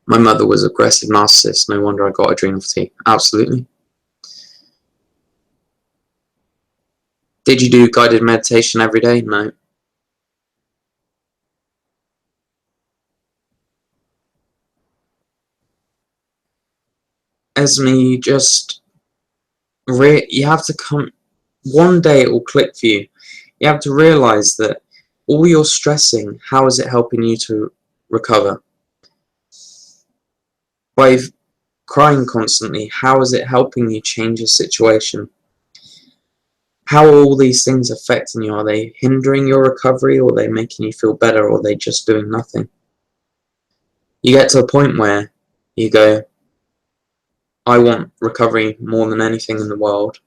My mother was an aggressive narcissist, no wonder I got adrenal fatigue. Absolutely. Did you do guided meditation every day? No. Esme, you have to come, one day it will click for you. You have to realize that all your stressing, how is it helping you to recover? By crying constantly, how is it helping you change your situation? How are all these things affecting you? Are they hindering your recovery, or are they making you feel better, or are they just doing nothing? You get to a point where you go, I want recovery more than anything in the world.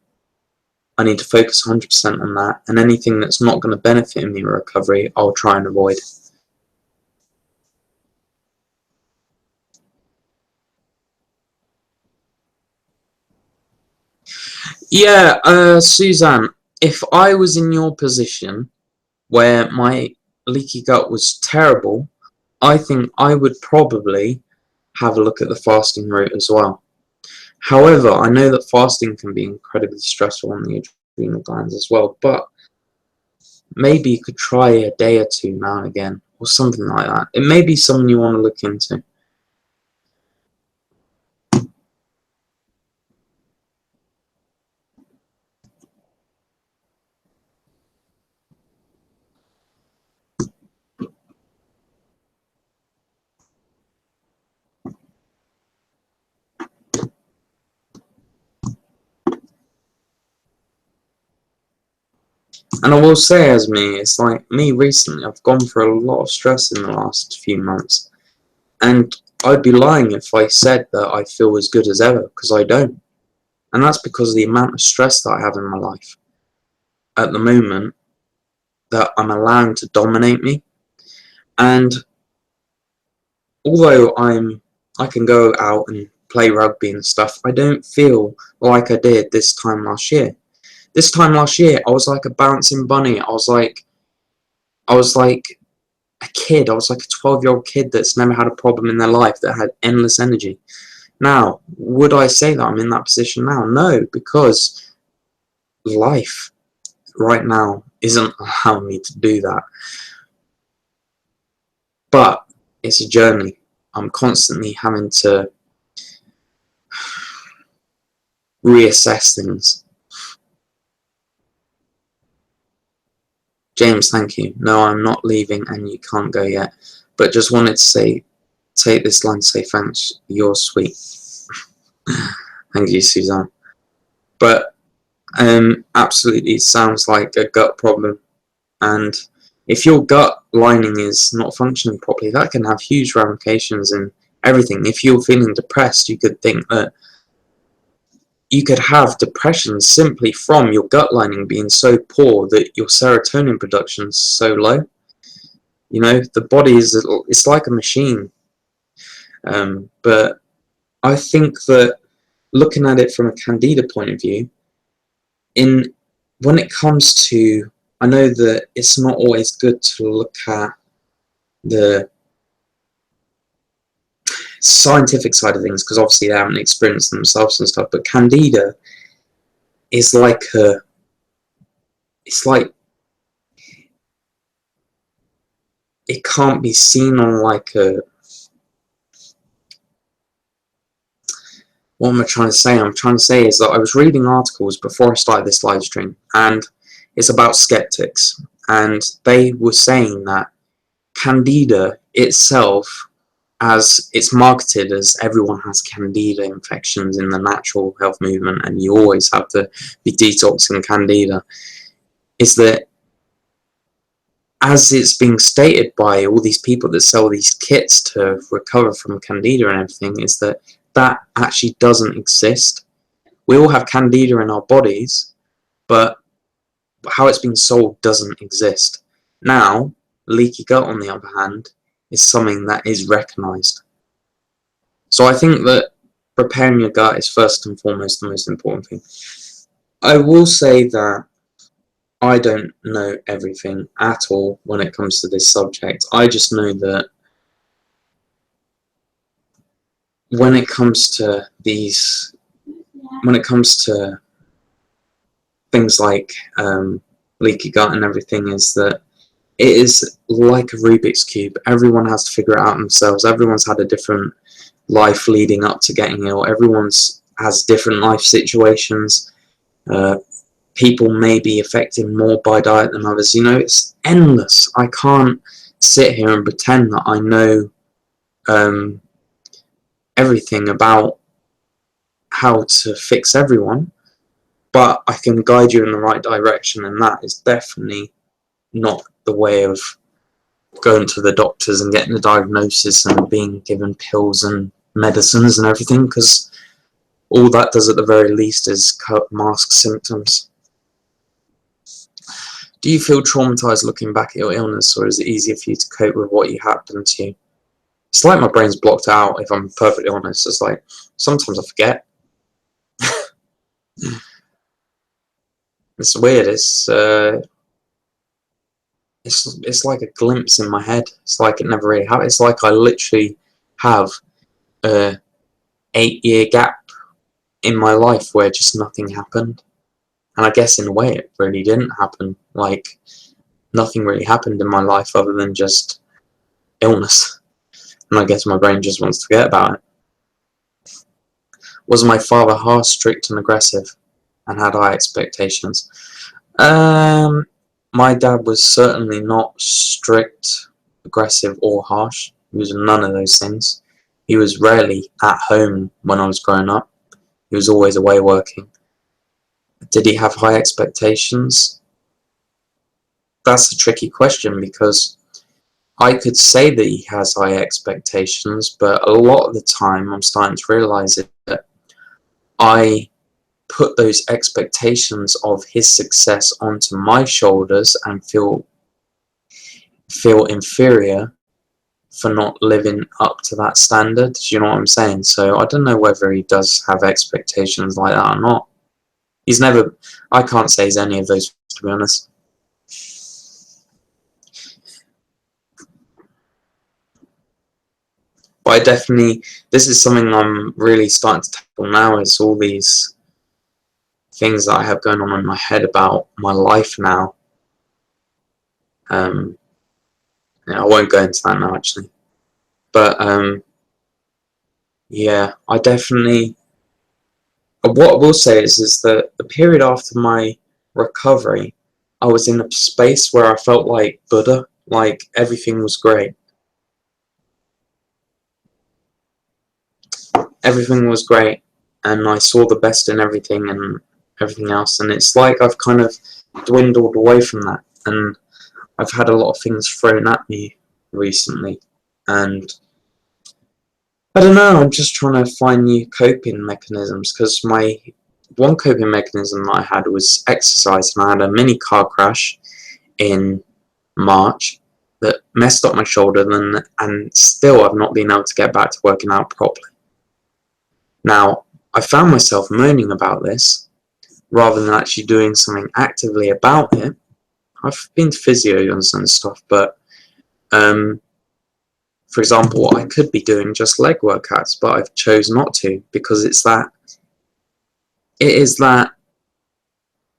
I need to focus 100% on that, and anything that's not going to benefit me in recovery, I'll try and avoid. Yeah, Suzanne, if I was in your position where my leaky gut was terrible, I think I would probably have a look at the fasting route as well. However, I know that fasting can be incredibly stressful on the adrenal glands as well, but maybe you could try a day or two now and again, or something like that. It may be something you want to look into. And I will say, as me, it's like me recently, I've gone through a lot of stress in the last few months. And I'd be lying if I said that I feel as good as ever, because I don't. And that's because of the amount of stress that I have in my life at the moment that I'm allowing to dominate me. And although I can go out and play rugby and stuff, I don't feel like I did this time last year. This time last year, I was like a bouncing bunny. I was like a kid. I was like a 12-year-old kid that's never had a problem in their life, that had endless energy. Now, would I say that I'm in that position now? No, because life right now isn't allowing me to do that. But it's a journey. I'm constantly having to reassess things. James, thank you. No, I'm not leaving and you can't go yet. But just wanted to say, take this line to say thanks. You're sweet. Thank you, Suzanne. But absolutely, it sounds like a gut problem. And if your gut lining is not functioning properly, that can have huge ramifications in everything. If you're feeling depressed, you could think that you could have depression simply from your gut lining being so poor that your serotonin production is so low. You know, the body is, it's like a machine. But I think that looking at it from a Candida point of view, when it comes to, I know that it's not always good to look at the scientific side of things, because obviously they haven't experienced themselves and stuff, but Candida is like it's like, it can't be seen on like a, what am I trying to say? I'm trying to say is that I was reading articles before I started this live stream, and it's about skeptics, and they were saying that Candida itself, as it's marketed as everyone has Candida infections in the natural health movement and you always have to be detoxing Candida, is that as it's being stated by all these people that sell these kits to recover from Candida and everything, is that that actually doesn't exist. We all have Candida in our bodies, but how it's being sold doesn't exist. Now, leaky gut, on the other hand, is something that is recognised. So I think that preparing your gut is first and foremost the most important thing. I will say that I don't know everything at all when it comes to this subject. I just know that when it comes to things like leaky gut and everything, is that it is like a Rubik's Cube. Everyone has to figure it out themselves. Everyone's had a different life leading up to getting ill. Everyone's has different life situations. People may be affected more by diet than others. You know, it's endless. I can't sit here and pretend that I know everything about how to fix everyone, but I can guide you in the right direction, and that is definitely not the way of going to the doctors and getting a diagnosis and being given pills and medicines and everything, because all that does at the very least is mask symptoms. Do you feel traumatized looking back at your illness, or is it easier for you to cope with what you happened to you? It's like my brain's blocked out, if I'm perfectly honest. It's like sometimes I forget. It's weird. It's like a glimpse in my head. It's like it never really happened. It's like I literally have a 8-year gap in my life where just nothing happened. And I guess in a way it really didn't happen. Like, nothing really happened in my life other than just illness. And I guess my brain just wants to forget about it. Was my father harsh, strict and aggressive? And had high expectations? My dad was certainly not strict, aggressive or harsh. He was none of those things. He was rarely at home when I was growing up. He was always away working. Did he have high expectations? That's a tricky question, because I could say that he has high expectations, but a lot of the time I'm starting to realise that I put those expectations of his success onto my shoulders and feel inferior for not living up to that standard. Do you know what I'm saying? So I don't know whether he does have expectations like that or not. He's never, I can't say he's any of those, to be honest. But I definitely, this is something I'm really starting to tackle now, is all these things that I have going on in my head about my life now. Yeah, I won't go into that now, actually. But yeah, I definitely, what I will say is that the period after my recovery, I was in a space where I felt like Buddha, like everything was great. Everything was great, and I saw the best in everything and everything else, and it's like I've kind of dwindled away from that, and I've had a lot of things thrown at me recently, and I don't know, I'm just trying to find new coping mechanisms, because my one coping mechanism that I had was exercise, and I had a mini car crash in March that messed up my shoulder, and still I've not been able to get back to working out properly. Now, I found myself moaning about this rather than actually doing something actively about it. I've been to physios and stuff, but for example, I could be doing just leg workouts, but I've chose not to, because it is that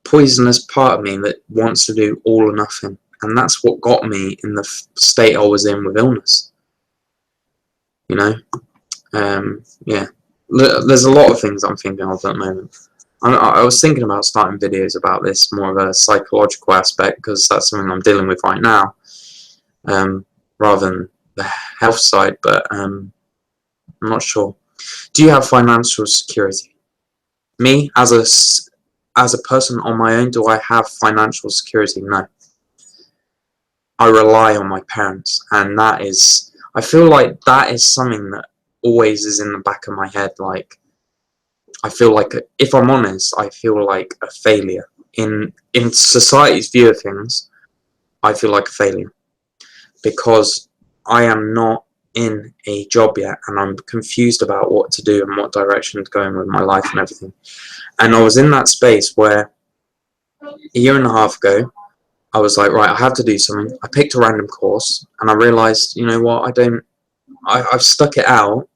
poisonous part of me that wants to do all or nothing, and that's what got me in the state I was in with illness. You know, yeah. There's a lot of things I'm thinking of at the moment. I was thinking about starting videos about this, more of a psychological aspect, because that's something I'm dealing with right now, rather than the health side, but I'm not sure. Do you have financial security? Me, as a person on my own, do I have financial security? No. I rely on my parents, and that is, I feel like that is something that always is in the back of my head. Like, I feel like, if I'm honest, I feel like a failure. In society's view of things, I feel like a failure, because I am not in a job yet, and I'm confused about what to do and what direction to go in with my life and everything. And I was in that space where a year and a half ago, I was like, right, I have to do something. I picked a random course, and I realised, you know what, I've stuck it out,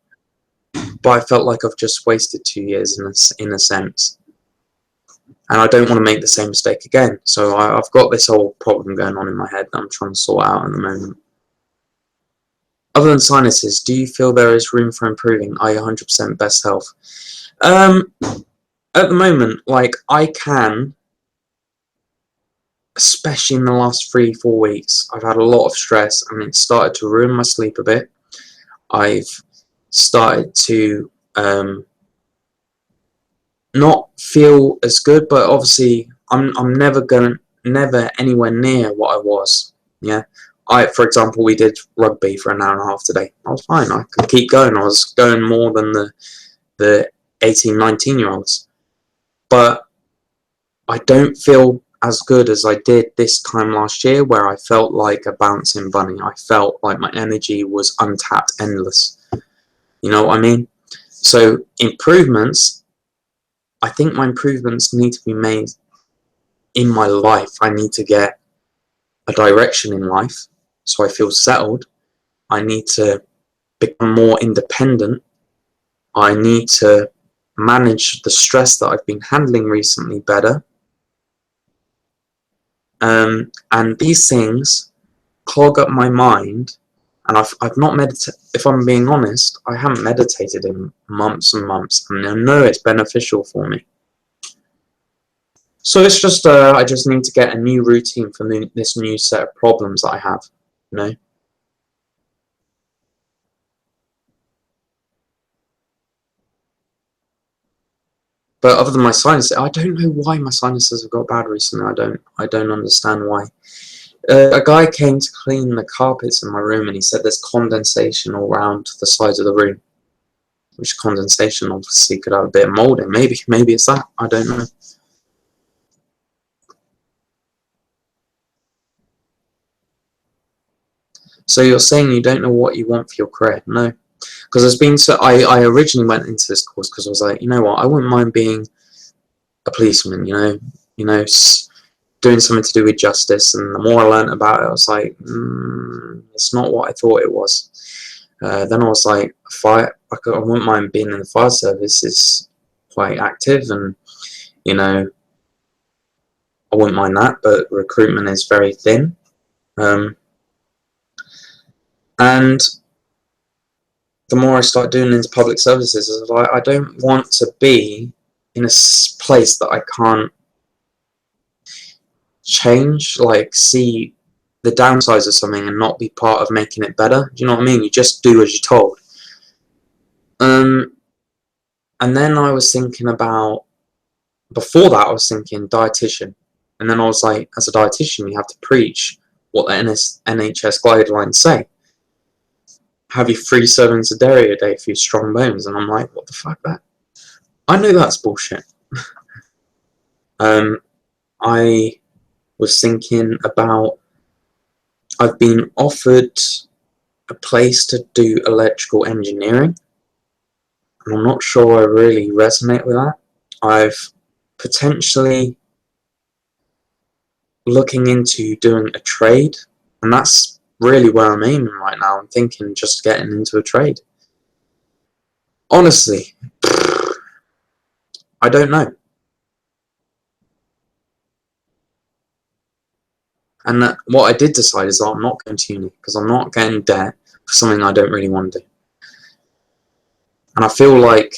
but I felt like I've just wasted 2 years in a sense. And I don't want to make the same mistake again. So I've got this whole problem going on in my head that I'm trying to sort out at the moment. Other than sinuses, do you feel there is room for improving? Are you 100% best health? At the moment, like, I can, especially in the last 3-4 weeks, I've had a lot of stress, and it started to ruin my sleep a bit. I've started to not feel as good, but obviously I'm never anywhere near what I was. Yeah, for example, we did rugby for an hour and a half today. I was fine. I could keep going. I was going more than the 18-19-year-olds, but I don't feel as good as I did this time last year, where I felt like a bouncing bunny. I felt like my energy was untapped, endless. You know what I mean? So improvements, I think my improvements need to be made in my life. I need to get a direction in life so I feel settled. I need to become more independent. I need to manage the stress that I've been handling recently better. And these things clog up my mind, and I've not meditated. If I'm being honest, I haven't meditated in months and months, and I know it's beneficial for me. So it's just I just need to get a new routine for this new set of problems that I have, you know. But other than my sinuses, I don't know why my sinuses have got bad recently. I don't understand why. A guy came to clean the carpets in my room, and he said there's condensation all around the sides of the room. Which condensation obviously could have a bit of mold in. Maybe it's that. I don't know. So you're saying you don't know what you want for your career? No, because there's been so. I originally went into this course because I was like, you know what, I wouldn't mind being a policeman. Doing something to do with justice. And the more I learned about it, I was like, it's not what I thought it was. Then I was like, fire. I wouldn't mind being in the fire service. It's quite active, and I wouldn't mind that. But recruitment is very thin. And the more I start doing into public services, is like, I don't want to be in a place that I can't change, like see the downsides of something and not be part of making it better. Do you know what I mean? You just do as you're told. And then I was thinking about, before that I was thinking dietitian, and then I was like, as a dietitian you have to preach what the NHS guidelines say. Have you 3 servings of dairy a day for your strong bones? And I'm like, what the fuck, that? I know that's bullshit. I was thinking about, I've been offered a place to do electrical engineering, and I'm not sure I really resonate with that. I've potentially looking into doing a trade, and that's really where I'm aiming right now. I'm thinking just getting into a trade. Honestly, I don't know. And what I did decide is that I'm not going to uni, because I'm not getting debt for something I don't really want to do. And I feel like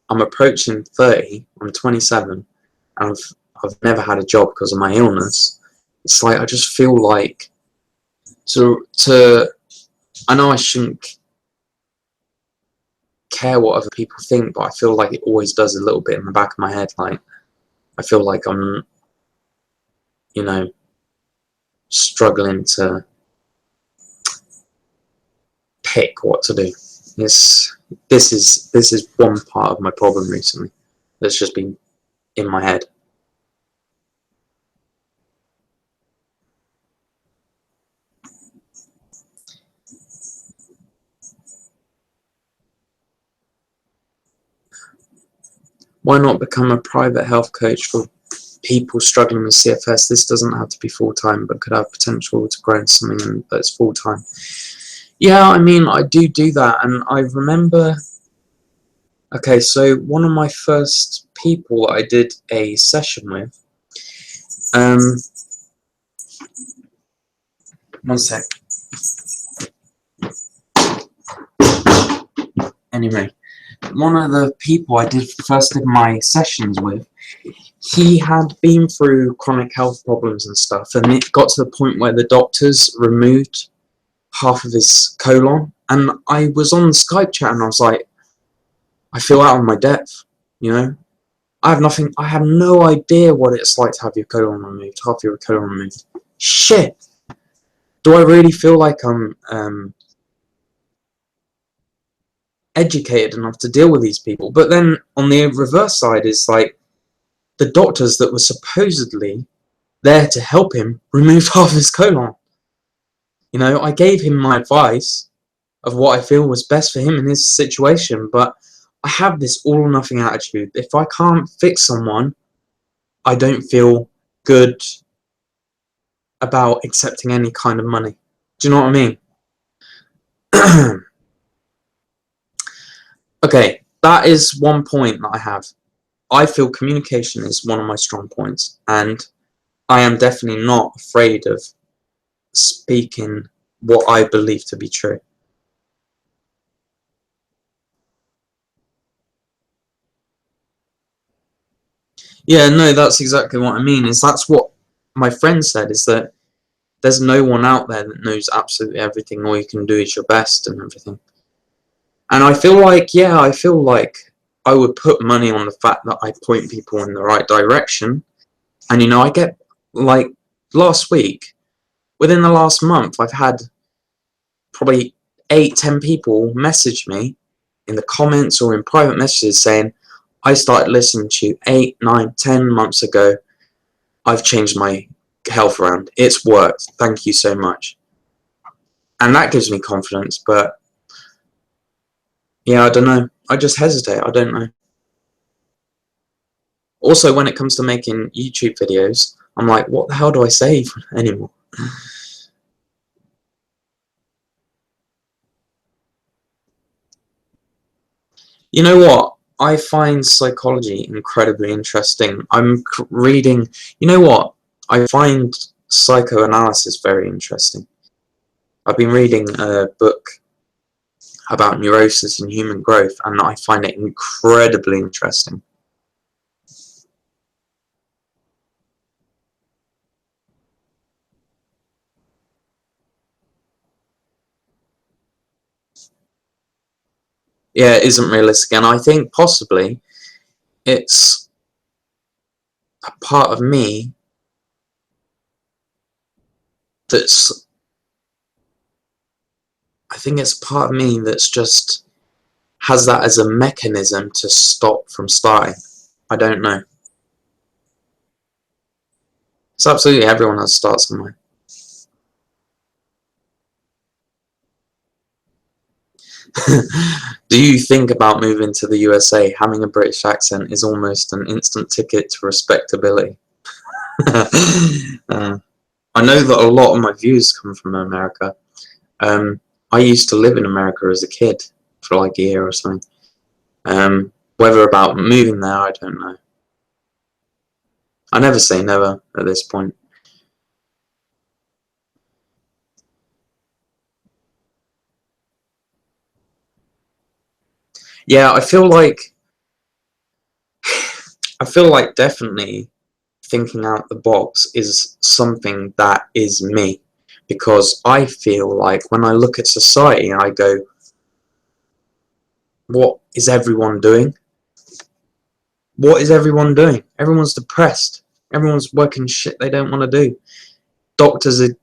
I'm approaching 30, I'm 27, and I've never had a job because of my illness. It's like, I just feel like, I know I shouldn't care what other people think, but I feel like it always does a little bit in the back of my head. Like, I feel like I'm, struggling to pick what to do. This is one part of my problem recently that's just been in my head. Why not become a private health coach for people struggling with CFS? This doesn't have to be full-time, but could have potential to grow into something that's full-time. Yeah, I mean, I do that, and I remember, okay, so one of my first people I did a session with, one sec. Anyway, one of the people I first did my sessions with, he had been through chronic health problems and stuff, and it got to the point where the doctors removed half of his colon, and I was on Skype chat and I was like, I feel out of my depth, I have no idea what it's like to have your colon removed, half your colon removed. Shit! Do I really feel like I'm educated enough to deal with these people? But then on the reverse side is like, the doctors that were supposedly there to help him removed half his colon. I gave him my advice of what I feel was best for him in his situation, but I have this all or nothing attitude. If I can't fix someone, I don't feel good about accepting any kind of money. Do you know what I mean? Okay, that is one point that I have. I feel communication is one of my strong points, and I am definitely not afraid of speaking what I believe to be true. Yeah, no, that's exactly what I mean. That's what my friend said, is that there's no one out there that knows absolutely everything. All you can do is your best and everything. And I feel like, yeah, I feel like I would put money on the fact that I point people in the right direction. And, you know, I get, like, last week, within the last month, I've had probably 8-10 people message me in the comments or in private messages saying, I started listening to you 8, 9, 10 months ago. I've changed my health around. It's worked. Thank you so much. And that gives me confidence, but yeah, I don't know. I just hesitate. I don't know. Also, when it comes to making YouTube videos, I'm like, what the hell do I say anymore? You know what? I find psychology incredibly interesting. I'm reading, you know what? I find psychoanalysis very interesting. I've been reading a book about neurosis and human growth, and I find it incredibly interesting. Yeah, it isn't realistic, and I think possibly it's a part of me that's, I think it's part of me that's just has that as a mechanism to stop from starting. I don't know. It's absolutely everyone has to start somewhere. Do you think about moving to the USA? Having a British accent is almost an instant ticket to respectability. uh, I know that a lot of my views come from America. I used to live in America as a kid for like a year or something. Whether about moving there, I don't know. I never say never at this point. Yeah, I feel like definitely thinking out the box is something that is me, because I feel like when I look at society, I go, what is everyone doing? What is everyone doing? Everyone's depressed. Everyone's working shit they don't want to do. Doctors are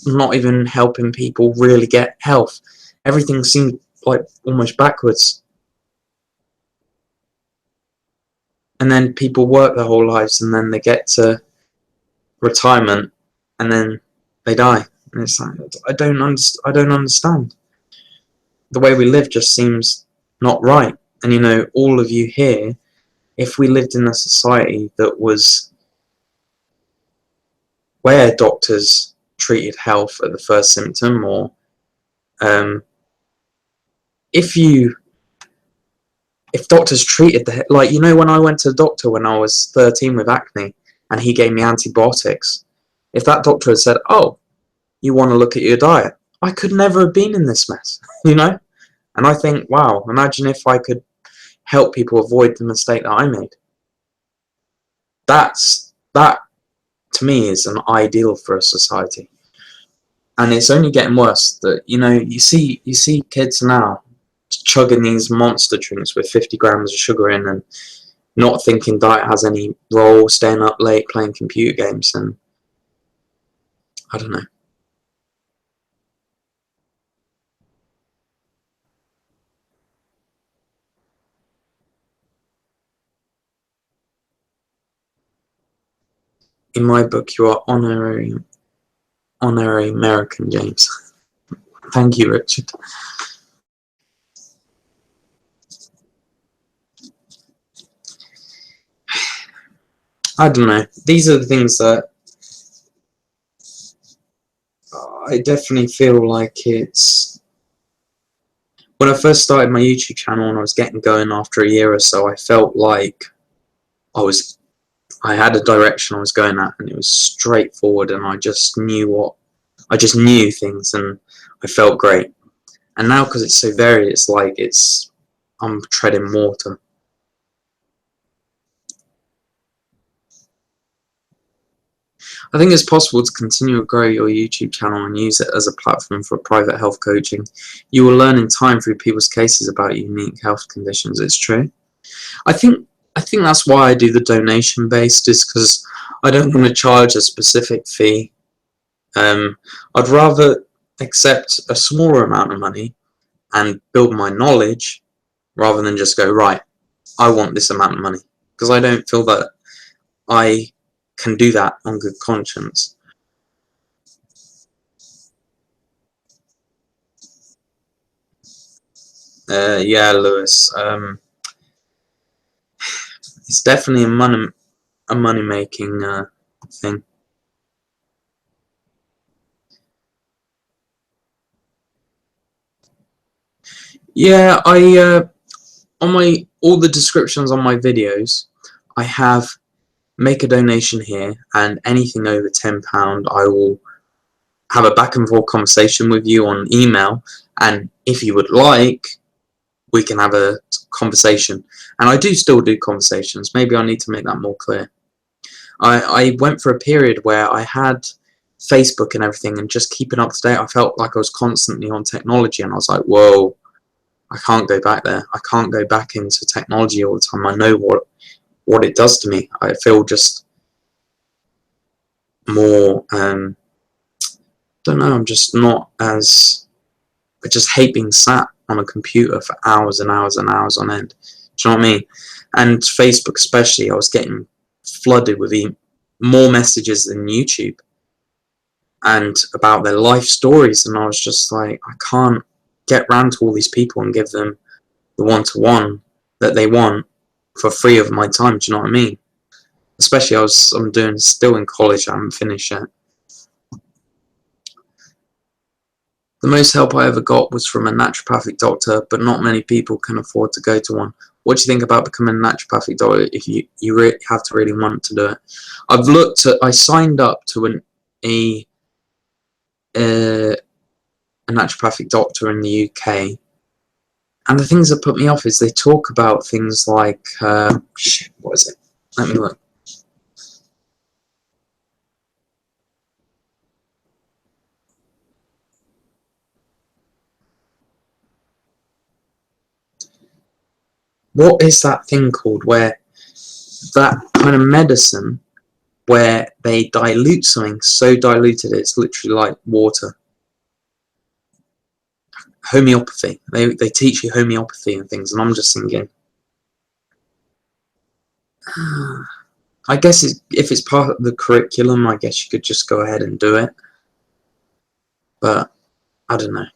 not even helping people really get health. Everything seems like almost backwards. And then people work their whole lives, and then they get to retirement, and then they die. And it's like, I don't understand. The way we live just seems not right. And you know, all of you here, if we lived in a society that was where doctors treated health at the first symptom, or um, if you if doctors treated the, like, you know, when I went to the doctor when I was 13 with acne and he gave me antibiotics, if that doctor had said, oh, you want to look at your diet, I could never have been in this mess. You know. And I think, wow, imagine if I could help people avoid the mistake that I made. That to me is an ideal for a society. And it's only getting worse. That, you know, you see kids now chugging these monster drinks with 50 grams of sugar in, and not thinking diet has any role, staying up late playing computer games, and I don't know. In my book, you are honorary American, James. Thank you, Richard. I don't know. These are the things that I definitely feel like it's... When I first started my YouTube channel and I was getting going after a year or so, I felt like I had a direction I was going at, and it was straightforward, and I just knew things, and I felt great. And now, because it's so varied, it's like I'm treading water. I think it's possible to continue to grow your YouTube channel and use it as a platform for private health coaching. You will learn in time through people's cases about unique health conditions. It's true. I think that's why I do the donation based, is because I don't want to charge a specific fee. I'd rather accept a smaller amount of money and build my knowledge rather than just go, right, I want this amount of money, because I don't feel that I can do that on good conscience. Yeah, Lewis. It's definitely a money making thing. Yeah, I on all the descriptions on my videos, I have make a donation here, and anything over £10, I will have a back and forth conversation with you on email, and if you would like, we can have a conversation. And I do still do conversations. Maybe I need to make that more clear. I went for a period where I had Facebook and everything, and just keeping up to date, I felt like I was constantly on technology, and I was like, whoa, I can't go back there. I can't go back into technology all the time. I know what it does to me. I feel just more, don't know, I'm just not as... I just hate being sat on a computer for hours and hours and hours on end. Do you know what I mean? And Facebook especially, I was getting flooded with more messages than YouTube, and about their life stories, and I was just like, I can't get round to all these people and give them the one-to-one that they want for free of my time. Do you know what I mean? Especially I'm doing still in college. I haven't finished yet. The most help I ever got was from a naturopathic doctor, but not many people can afford to go to one. What do you think about becoming a naturopathic doctor if you really have to really want to do it? I signed up to a naturopathic doctor in the UK, and the things that put me off is they talk about things like, shit, what is it? Let me look. What is that thing called, where that kind of medicine where they dilute something so diluted it's literally like water? Homeopathy. They teach you homeopathy and things, and I'm just thinking, I guess if it's part of the curriculum, I guess you could just go ahead and do it, but I don't know.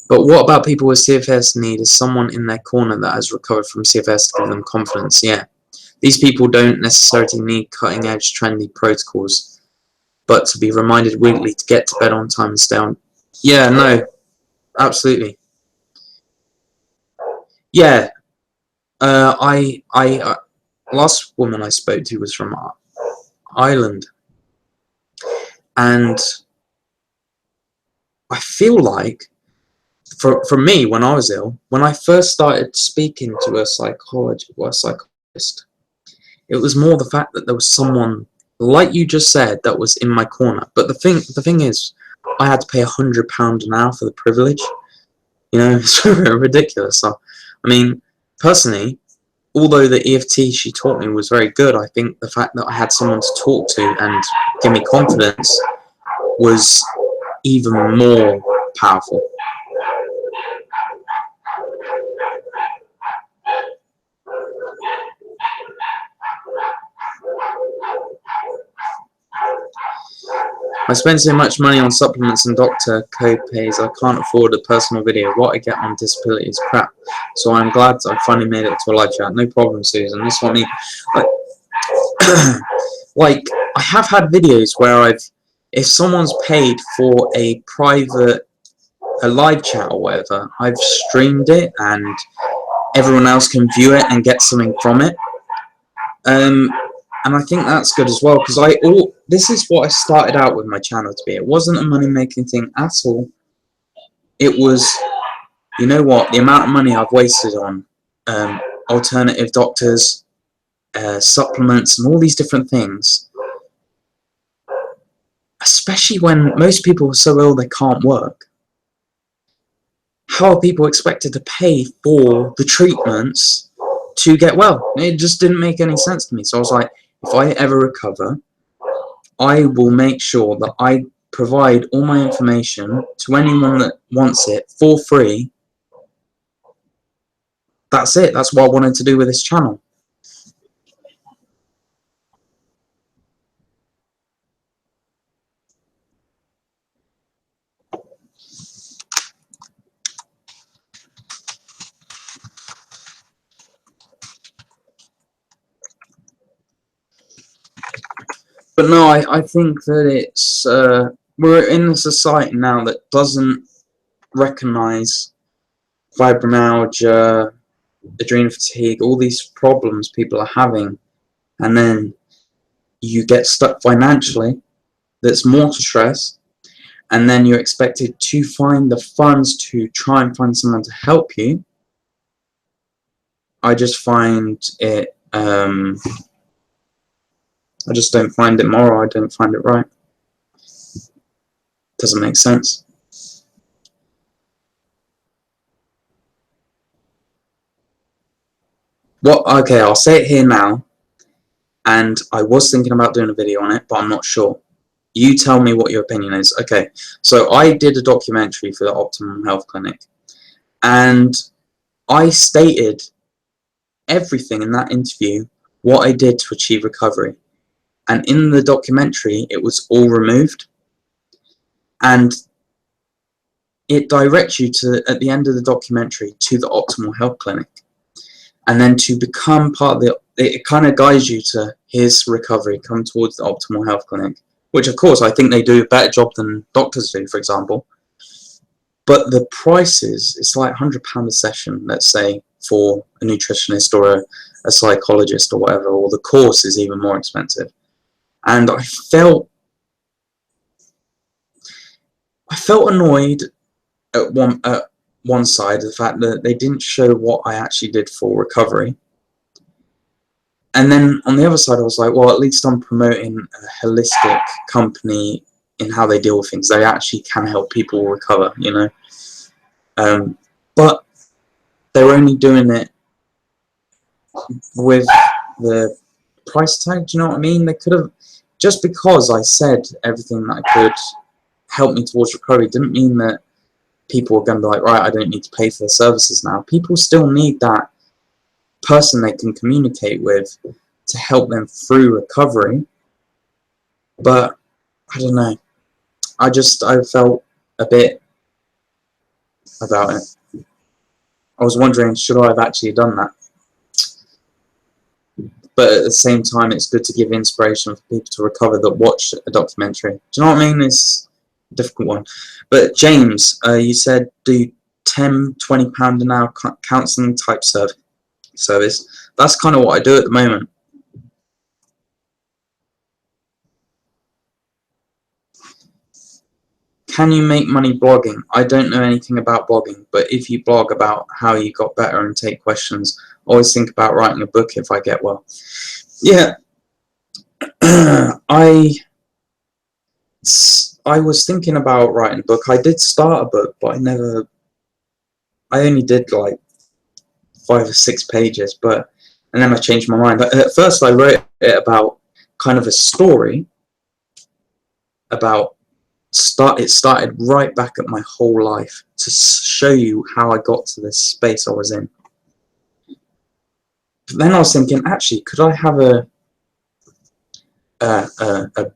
But what about people with CFS need is someone in their corner that has recovered from CFS to give them confidence? Yeah. These people don't necessarily need cutting-edge, trendy protocols, but to be reminded weekly to get to bed on time and stay on. Yeah, no, absolutely. Yeah, last woman I spoke to was from Ireland, and I feel like, for me, when I was ill, when I first started speaking to a psychologist, it was more the fact that there was someone, like you just said, that was in my corner. But the thing is, I had to pay £100 an hour for the privilege. You know, it's ridiculous. So, I mean, personally, although the EFT she taught me was very good, I think the fact that I had someone to talk to and give me confidence was even more powerful. I spend so much money on supplements and doctor co-pays, I can't afford a personal video. What I get on disability is crap. So I'm glad I finally made it to a live chat. No problem, Susan. This one, like, like I have had videos where if someone's paid for a live chat or whatever, I've streamed it and everyone else can view it and get something from it. And I think that's good as well, because this is what I started out with my channel to be. It wasn't a money-making thing at all. It was, you know what, the amount of money I've wasted on alternative doctors, supplements, and all these different things, especially when most people are so ill they can't work. How are people expected to pay for the treatments to get well? It just didn't make any sense to me. So I was like, if I ever recover, I will make sure that I provide all my information to anyone that wants it for free. That's it. That's what I wanted to do with this channel. But no, I think that it's we're in a society now that doesn't recognize fibromyalgia, adrenal fatigue, all these problems people are having, and then you get stuck financially. That's more stress, and then you're expected to find the funds to try and find someone to help you. I just find it. I just don't find it moral. I don't find it right. Doesn't make sense. Well, okay, I'll say it here now. And I was thinking about doing a video on it, but I'm not sure. You tell me what your opinion is. Okay, so I did a documentary for the Optimum Health Clinic, and I stated everything in that interview, what I did to achieve recovery. And in the documentary, it was all removed. And it directs you to, at the end of the documentary, to the Optimal Health Clinic. And then to become part of it kind of guides you to his recovery, come towards the Optimal Health Clinic. Which, of course, I think they do a better job than doctors do, for example. But the prices, it's like £100 a session, let's say, for a nutritionist or a psychologist or whatever, or the course is even more expensive. And I felt annoyed at one side, the fact that they didn't show what I actually did for recovery. And then on the other side, I was like, well, at least I'm promoting a holistic company in how they deal with things. They actually can help people recover, you know. But they were only doing it with the price tag, do you know what I mean? They could have, just because I said everything that I could help me towards recovery, didn't mean that people were going to be like, right, I don't need to pay for their services now. People still need that person they can communicate with to help them through recovery. But I don't know, I felt a bit about it. I was wondering, should I have actually done that? But at the same time, it's good to give inspiration for people to recover that watch a documentary. Do you know what I mean? It's a difficult one. But James, you said do £10, £20 an hour counselling type service. That's kind of what I do at the moment. Can you make money blogging? I don't know anything about blogging, but if you blog about how you got better and take questions, always think about writing a book if I get well. Yeah. I was thinking about writing a book. I did start a book, but I only did like 5 or 6 pages, and then I changed my mind. But at first I wrote it about kind of a story about it started right back at my whole life to show you how I got to this space I was in. But then I was thinking, actually, could I have a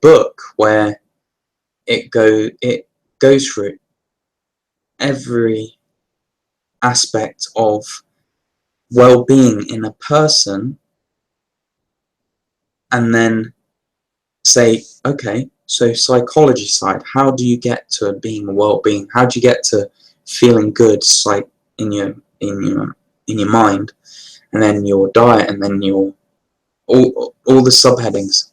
book where it goes through every aspect of well-being in a person, and then say, okay, so psychology side, how do you get to being well-being? How do you get to feeling good, like in your mind, and then your diet, and then your all the subheadings.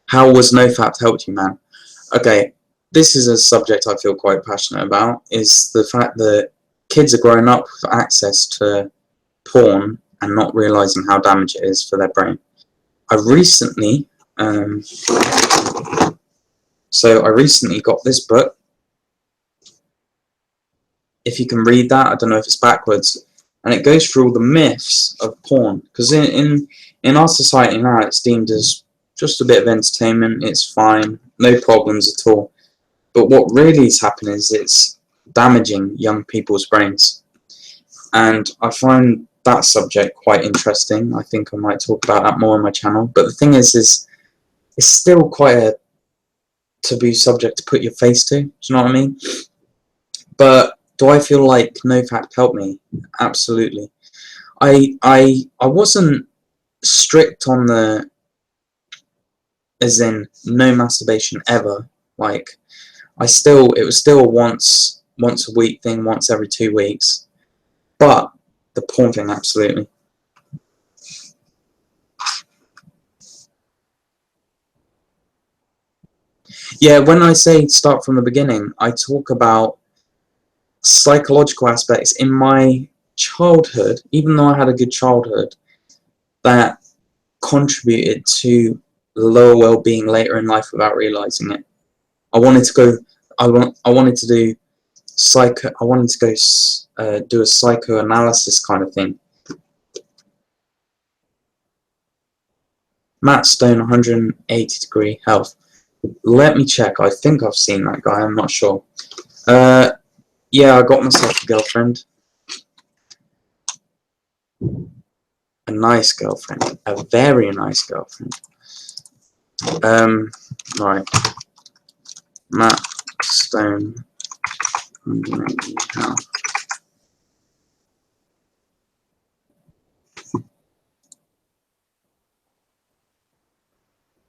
How was NoFap helped you, man? Okay, this is a subject I feel quite passionate about, is the fact that kids are growing up with access to porn and not realizing how damaging it is for their brain. I recently got this book. If you can read that, I don't know if it's backwards, and it goes through all the myths of porn, because in our society now it's deemed as just a bit of entertainment. It's fine, no problems at all. But what really is happening is it's damaging young people's brains, and I find that subject quite interesting. I think I might talk about that more on my channel. But the thing is it's still quite a taboo subject to put your face to. Do you know what I mean? But do I feel like NoFap helped me? Absolutely. I wasn't strict on the, as in no masturbation ever. Like it was still a once a week thing, once every 2 weeks. But the porn thing, absolutely. Yeah, when I say start from the beginning, I talk about psychological aspects in my childhood, even though I had a good childhood, that contributed to lower well-being later in life without realizing it. I wanted to go. I wanted to do psycho. I wanted to go do a psychoanalysis kind of thing. Matt Stone, 180-degree health. Let me check. I think I've seen that guy. I'm not sure. Yeah, I got myself a girlfriend. A nice girlfriend. A very nice girlfriend. Right. Matt Stone. 180 health.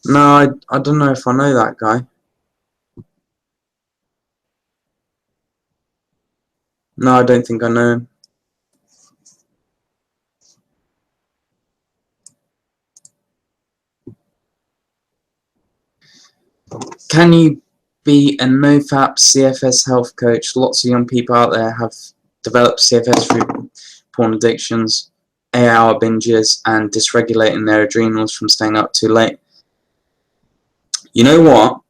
No, I don't know if I know that guy. No, I don't think I know him. Can you be a NoFap CFS health coach? Lots of young people out there have developed CFS through porn addictions, 8-hour binges, and dysregulating their adrenals from staying up too late. You know what?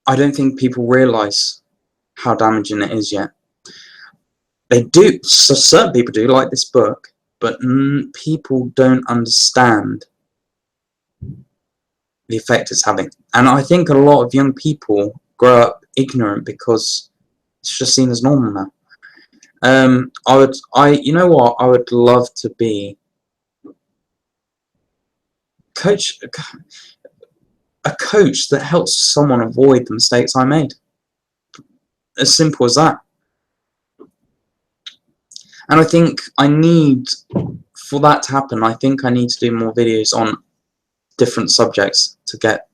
I don't think people realise how damaging it is yet. They do, so certain people do like this book, but people don't understand the effect it's having. And I think a lot of young people grow up ignorant because it's just seen as normal now. You know what? I would love to be a coach that helps someone avoid the mistakes I made. As simple as that. And I think for that to happen, I think I need to do more videos on different subjects to get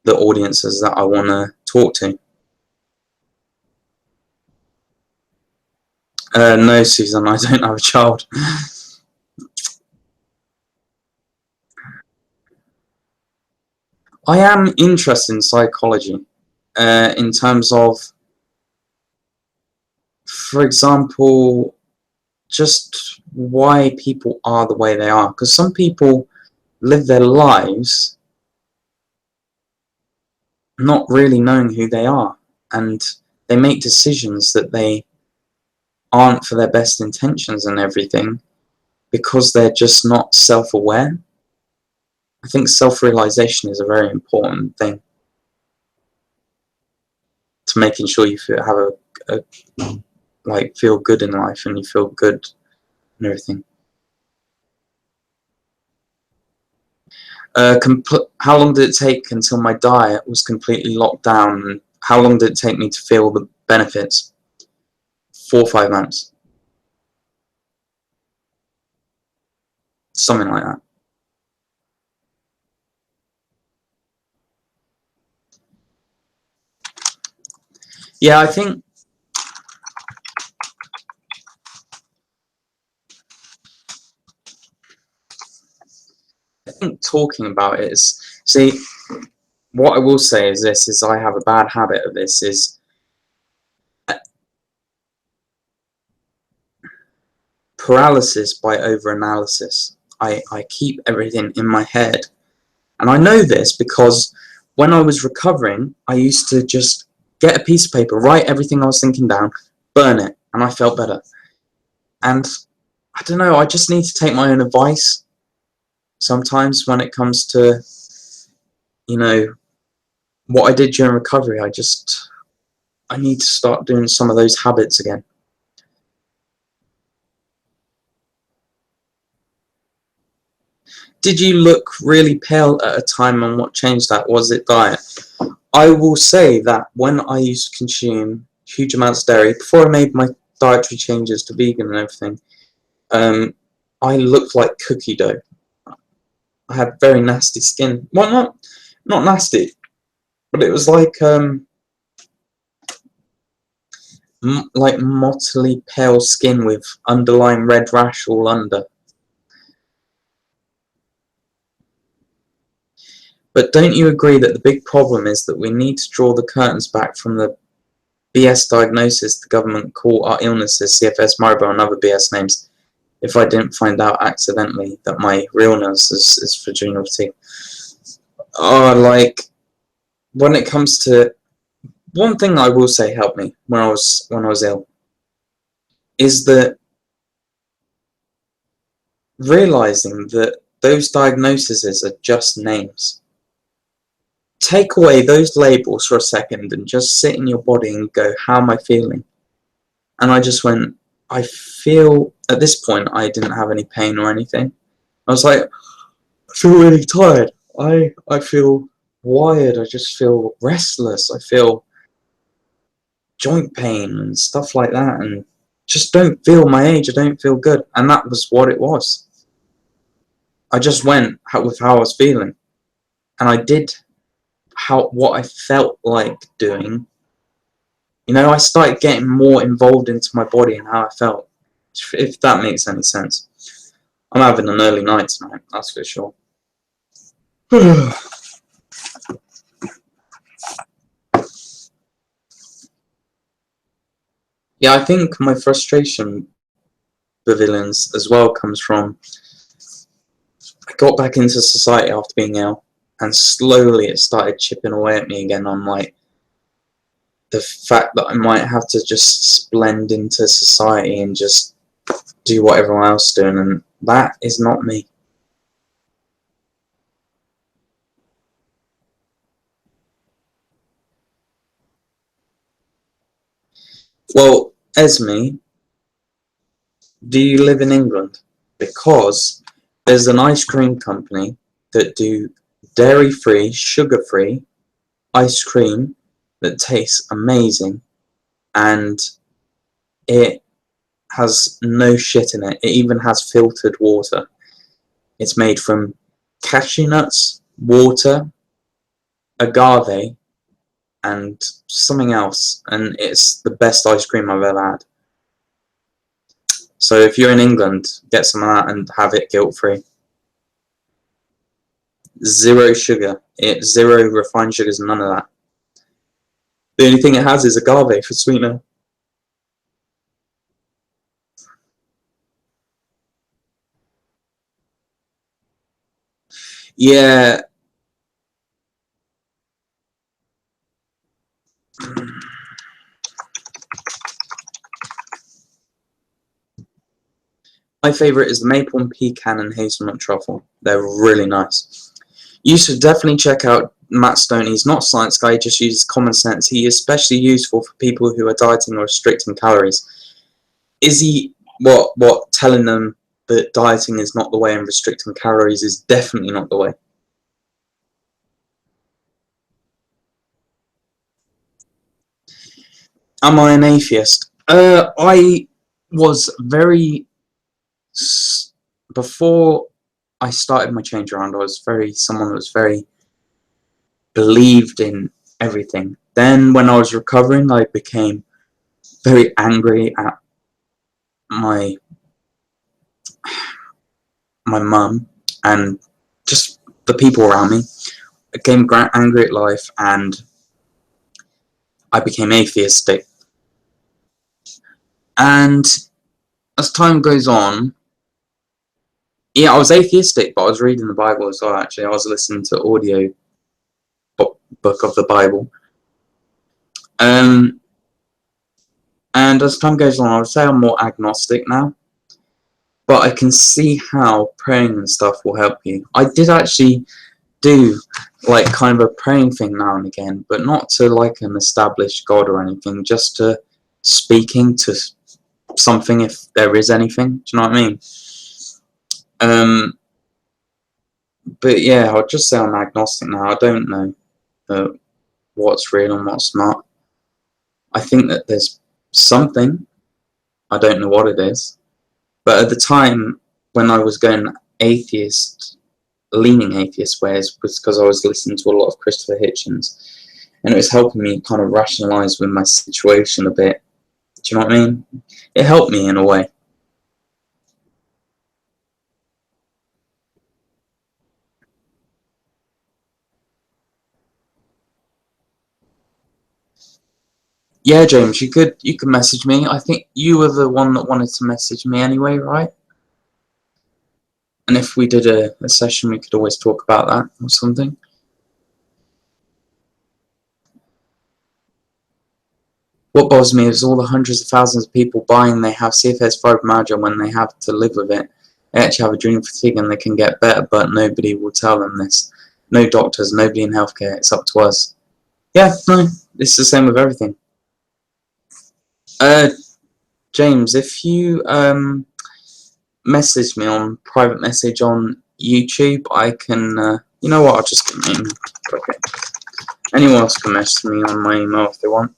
the audiences that I want to talk to. No, Susan, I don't have a child. I am interested in psychology, in terms of, for example, just why people are the way they are. Because some people live their lives not really knowing who they are, and they make decisions that they aren't for their best intentions and everything, because they're just not self-aware. I think self-realization is a very important thing to making sure you feel good in life and you feel good and everything. How long did it take until my diet was completely locked down and how long did it take me to feel the benefits? 4 or 5 months. Something like that. Yeah, I think talking about it is, see, what I will say is this, is I have a bad habit of this, is paralysis by overanalysis. I keep everything in my head. And I know this because when I was recovering, I used to just get a piece of paper, write everything I was thinking down, burn it, and I felt better. And I don't know, I just need to take my own advice sometimes when it comes to, you know, what I did during recovery. I need to start doing some of those habits again. Did you look really pale at a time, and what changed that? Was it diet? I will say that when I used to consume huge amounts of dairy, before I made my dietary changes to vegan and everything, I looked like cookie dough. I had very nasty skin. Well, not nasty, but it was like mottily pale skin with underlying red rash all under. But don't you agree that the big problem is that we need to draw the curtains back from the BS diagnosis the government call our illnesses, CFS, Maribel, and other BS names, if I didn't find out accidentally that my real illness is adrenal fatigue? Like, when it comes to, one thing I will say helped me when I was ill is that realizing that those diagnoses are just names. Take away those labels for a second and just sit in your body and go, how am I feeling? And I just went, I feel, at this point I didn't have any pain or anything. I was like, I feel really tired. I feel wired. I just feel restless. I feel joint pain and stuff like that, and just don't feel my age. I don't feel good. And that was what it was. I just went with how I was feeling, and I did what I felt like doing. You know, I started getting more involved into my body and how I felt, if that makes any sense. I'm having an early night tonight, that's for sure. Yeah, I think my frustration with villains as well comes from, I got back into society after being ill, and slowly it started chipping away at me again on, like, the fact that I might have to just blend into society and just do what everyone else is doing, and that is not me. Well, Esme, do you live in England? Because there's an ice cream company that do dairy-free, sugar-free ice cream that tastes amazing, and it has no shit in it. It even has filtered water. It's made from cashew nuts, water, agave, and something else, and it's the best ice cream I've ever had. So if you're in England, get some of that and have it guilt-free. Zero sugar. It's zero refined sugars, none of that. The only thing it has is agave for sweetener. Yeah. My favourite is the maple and pecan and hazelnut truffle. They're really nice. You should definitely check out Matt Stone. He's not a science guy, he just uses common sense. He is especially useful for people who are dieting or restricting calories. Is he what telling them that dieting is not the way and restricting calories is definitely not the way? Am I an atheist? I was very... Before I started my change around, I was someone that was very believed in everything. Then when I was recovering, I became very angry at my mum and just the people around me. I became angry at life, and I became atheistic. And as time goes on, yeah, I was atheistic, but I was reading the Bible as well. Actually, I was listening to audio book of the Bible. And as time goes on, I would say I'm more agnostic now. But I can see how praying and stuff will help you. I did actually do like kind of a praying thing now and again, but not to like an established God or anything, just to speaking to something, if there is anything. Do you know what I mean? But yeah, I'll just say I'm agnostic now. I don't know what's real and what's not. I think that there's something. I don't know what it is. But at the time when I was going atheist, leaning atheist ways, was because I was listening to a lot of Christopher Hitchens, and it was helping me kind of rationalise with my situation a bit. Do you know what I mean? It helped me in a way. Yeah, James, you could message me. I think you were the one that wanted to message me anyway, right? And if we did a session, we could always talk about that or something. What bothers me is all the hundreds of thousands of people buying they have CFS fibromyalgia when they have to live with it. They actually have adrenal fatigue and they can get better, but nobody will tell them this. No doctors, nobody in healthcare. It's up to us. Yeah, no, it's the same with everything. James, if you message me on private message on YouTube, I can. You know what? I'll just get my email. Okay. Anyone else can message me on my email if they want.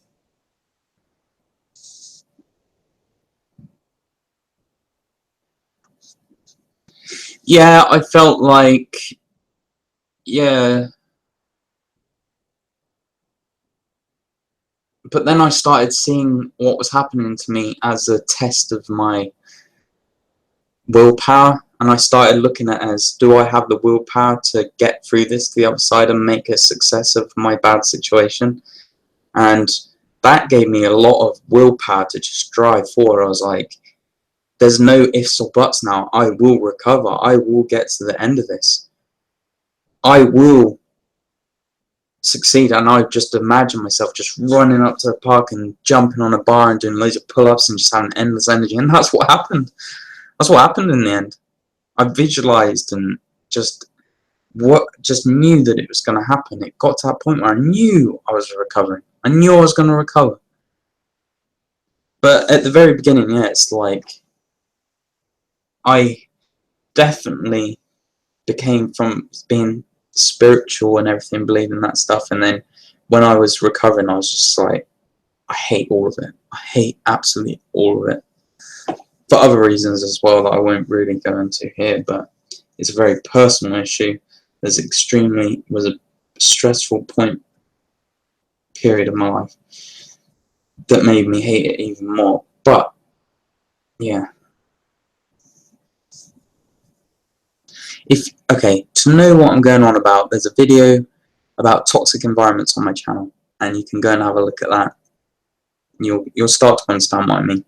Yeah, I felt like, yeah. But then I started seeing what was happening to me as a test of my willpower, and I started looking at it as, do I have the willpower to get through this to the other side and make a success of my bad situation? And that gave me a lot of willpower to just drive forward. I was like, there's no ifs or buts now. I will recover. I will get to the end of this. I will succeed. And I just imagine myself just running up to the park and jumping on a bar and doing loads of pull-ups and just having endless energy. And that's what happened. That's what happened in the end. I visualized and just knew that it was going to happen. It got to that point where I knew I was recovering. I knew I was going to recover. But at the very beginning, yeah, it's like I definitely became, from being spiritual and everything, believing that stuff, and then when I was recovering, I was just like, I hate all of it. I hate absolutely all of it. For other reasons as well that I won't really go into here, but it's a very personal issue. Was a stressful period of my life that made me hate it even more. But yeah, okay, to know what I'm going on about, there's a video about toxic environments on my channel, and you can go and have a look at that. You'll start to understand what I mean.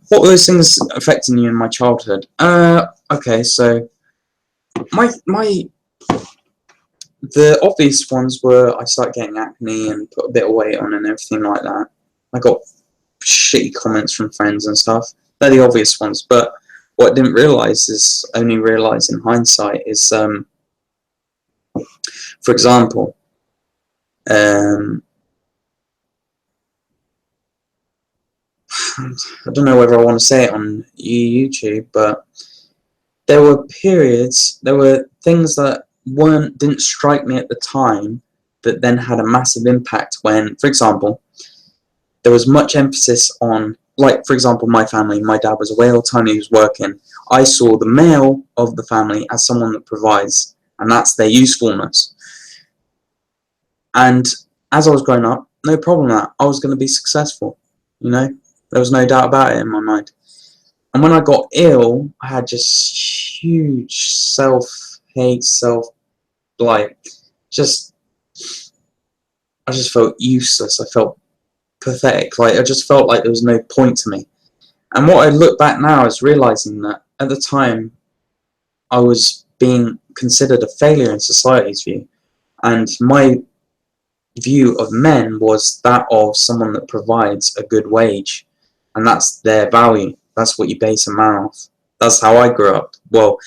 What were those things affecting you in my childhood? Okay, so the obvious ones were I started getting acne and put a bit of weight on and everything like that. I got shitty comments from friends and stuff. They're the obvious ones, but what I didn't realise is, only realise in hindsight, is, for example, I don't know whether I want to say it on YouTube, but there were periods, there were things that didn't strike me at the time, that then had a massive impact when, for example, there was much emphasis on, like, for example, my family, my dad was away all the time, he was working. I saw the male of the family as someone that provides, and that's their usefulness. And as I was growing up, no problem with that. I was going to be successful, you know? There was no doubt about it in my mind. And when I got ill, I had just huge self-hate, like, I just felt useless. I felt pathetic. Like, I just felt like there was no point to me. And what I look back now is realizing that at the time, I was being considered a failure in society's view. And my view of men was that of someone that provides a good wage. And that's their value. That's what you base a man off. That's how I grew up. Well,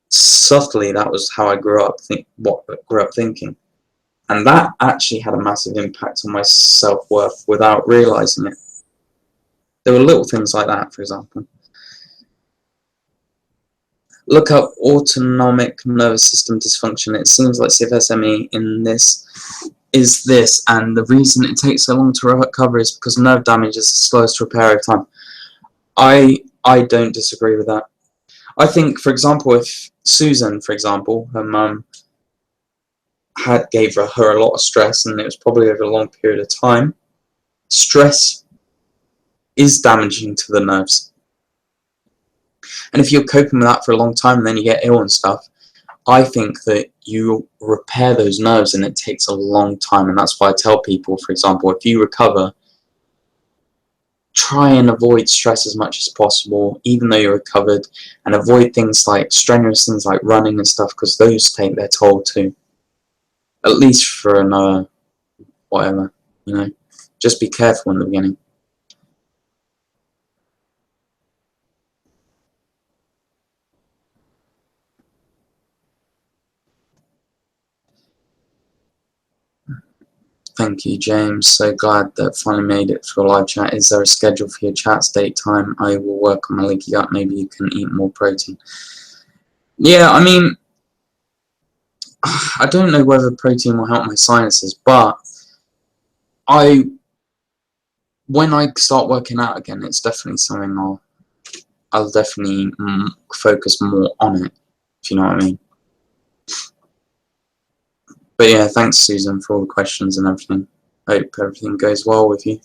subtly, that was how I grew up thinking. And that actually had a massive impact on my self-worth without realizing it. There were little things like that, for example. Look up autonomic nervous system dysfunction. It seems like CFSME in this is this, and the reason it takes so long to recover is because nerve damage is the slowest to repair over time. I don't disagree with that. I think, for example, if Susan, for example, her mum gave her a lot of stress, and it was probably over a long period of time, stress is damaging to the nerves. And if you're coping with that for a long time and then you get ill and stuff, I think that you repair those nerves and it takes a long time. And that's why I tell people, for example, if you recover, try and avoid stress as much as possible, even though you're recovered, and avoid things like strenuous things like running and stuff, because those take their toll too. At least for another, whatever, you know. Just be careful in the beginning. Thank you, James. So glad that finally made it for a live chat. Is there a schedule for your chats, date, time? I will work on my leaky gut. Maybe you can eat more protein. Yeah, I mean, I don't know whether protein will help my sinuses, but when I start working out again, it's definitely something I'll definitely focus more on it, if you know what I mean. But yeah, thanks, Susan, for all the questions and everything. Hope everything goes well with you.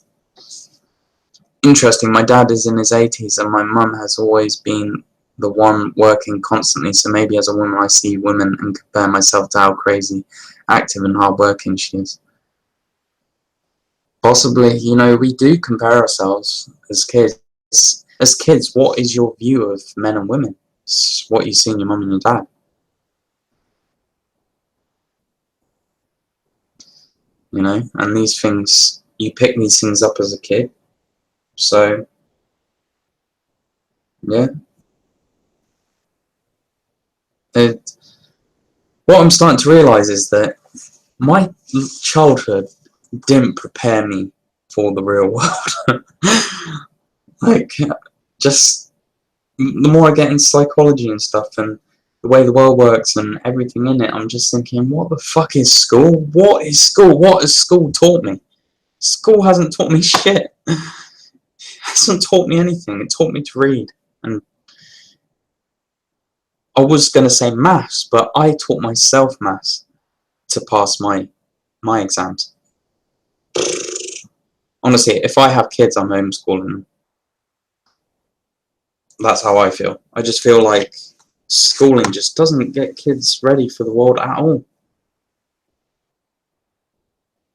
Interesting, my dad is in his 80s and my mum has always been the one working constantly, so maybe as a woman I see women and compare myself to how crazy, active and hard-working she is. Possibly, you know, we do compare ourselves as kids. As kids, what is your view of men and women? It's what you see in your mum and your dad. You know, and these things, you pick these things up as a kid. So, yeah. What I'm starting to realise is that my childhood didn't prepare me for the real world. Like, just the more I get into psychology and stuff and the way the world works and everything in it, I'm just thinking, what the fuck is school? What is school? What has school taught me? School hasn't taught me shit. It hasn't taught me anything. It taught me to read. And I was going to say maths, but I taught myself maths to pass my exams. Honestly, if I have kids, I'm homeschooling them. That's how I feel. I just feel like schooling just doesn't get kids ready for the world at all.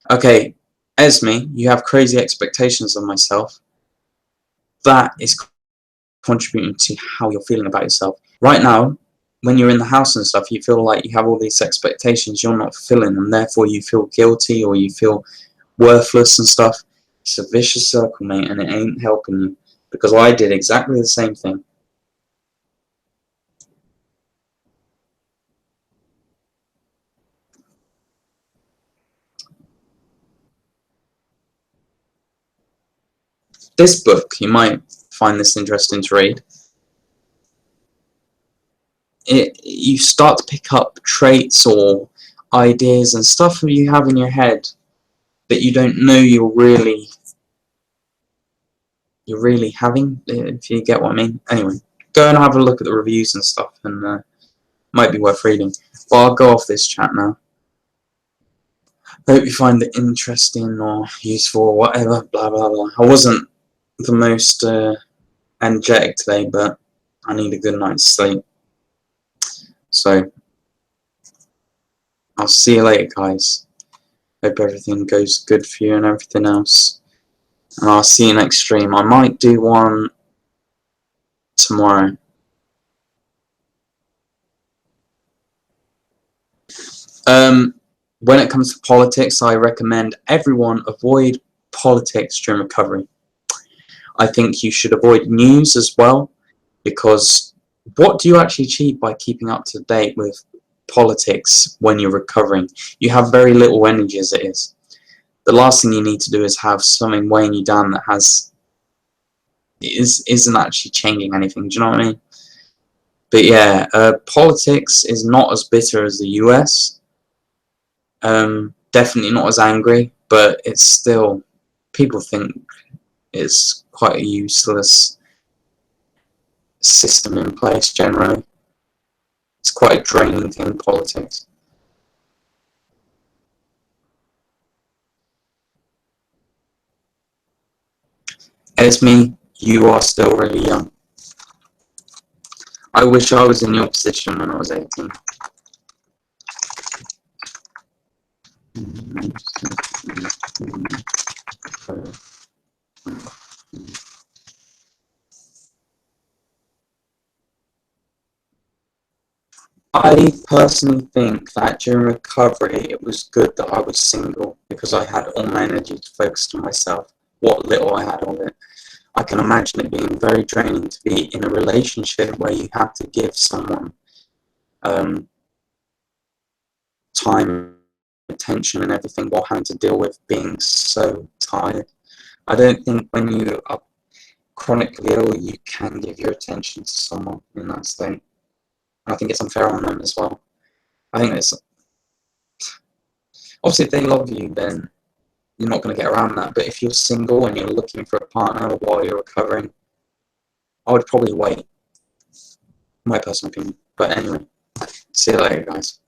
Okay, Esme, you have crazy expectations of myself. That is contributing to how you're feeling about yourself. Right now, when you're in the house and stuff, you feel like you have all these expectations you're not fulfilling, and therefore you feel guilty or you feel worthless and stuff. It's a vicious circle, mate, and it ain't helping you, because I did exactly the same thing. This book, you might find this interesting to read. You start to pick up traits or ideas and stuff that you have in your head that you don't know you're really having, if you get what I mean. Anyway, go and have a look at the reviews and stuff, and might be worth reading. But I'll go off this chat now. Hope you find it interesting or useful or whatever, blah blah blah. I wasn't the most energetic today, but I need a good night's sleep. So, I'll see you later, guys. Hope everything goes good for you and everything else. And I'll see you next stream. I might do one tomorrow. When it comes to politics, I recommend everyone avoid politics during recovery. I think you should avoid news as well, because what do you actually achieve by keeping up to date with politics when you're recovering? You have very little energy as it is. The last thing you need to do is have something weighing you down that isn't actually changing anything. Do you know what I mean? But yeah, politics is not as bitter as the US. Definitely not as angry, but it's still, people think it's quite a useless system in place generally. It's quite a draining thing, politics. Esme, you are still really young. I wish I was in your position when I was 18. I personally think that during recovery it was good that I was single, because I had all my energy to focus on myself, what little I had of it. I can imagine it being very draining to be in a relationship where you have to give someone time, attention and everything, while having to deal with being so tired. I don't think when you are chronically ill you can give your attention to someone in that state. I think it's unfair on them as well. I think it's, obviously if they love you then you're not going to get around that, but if you're single and you're looking for a partner while you're recovering, I would probably wait. My personal opinion. But anyway, see you later, guys.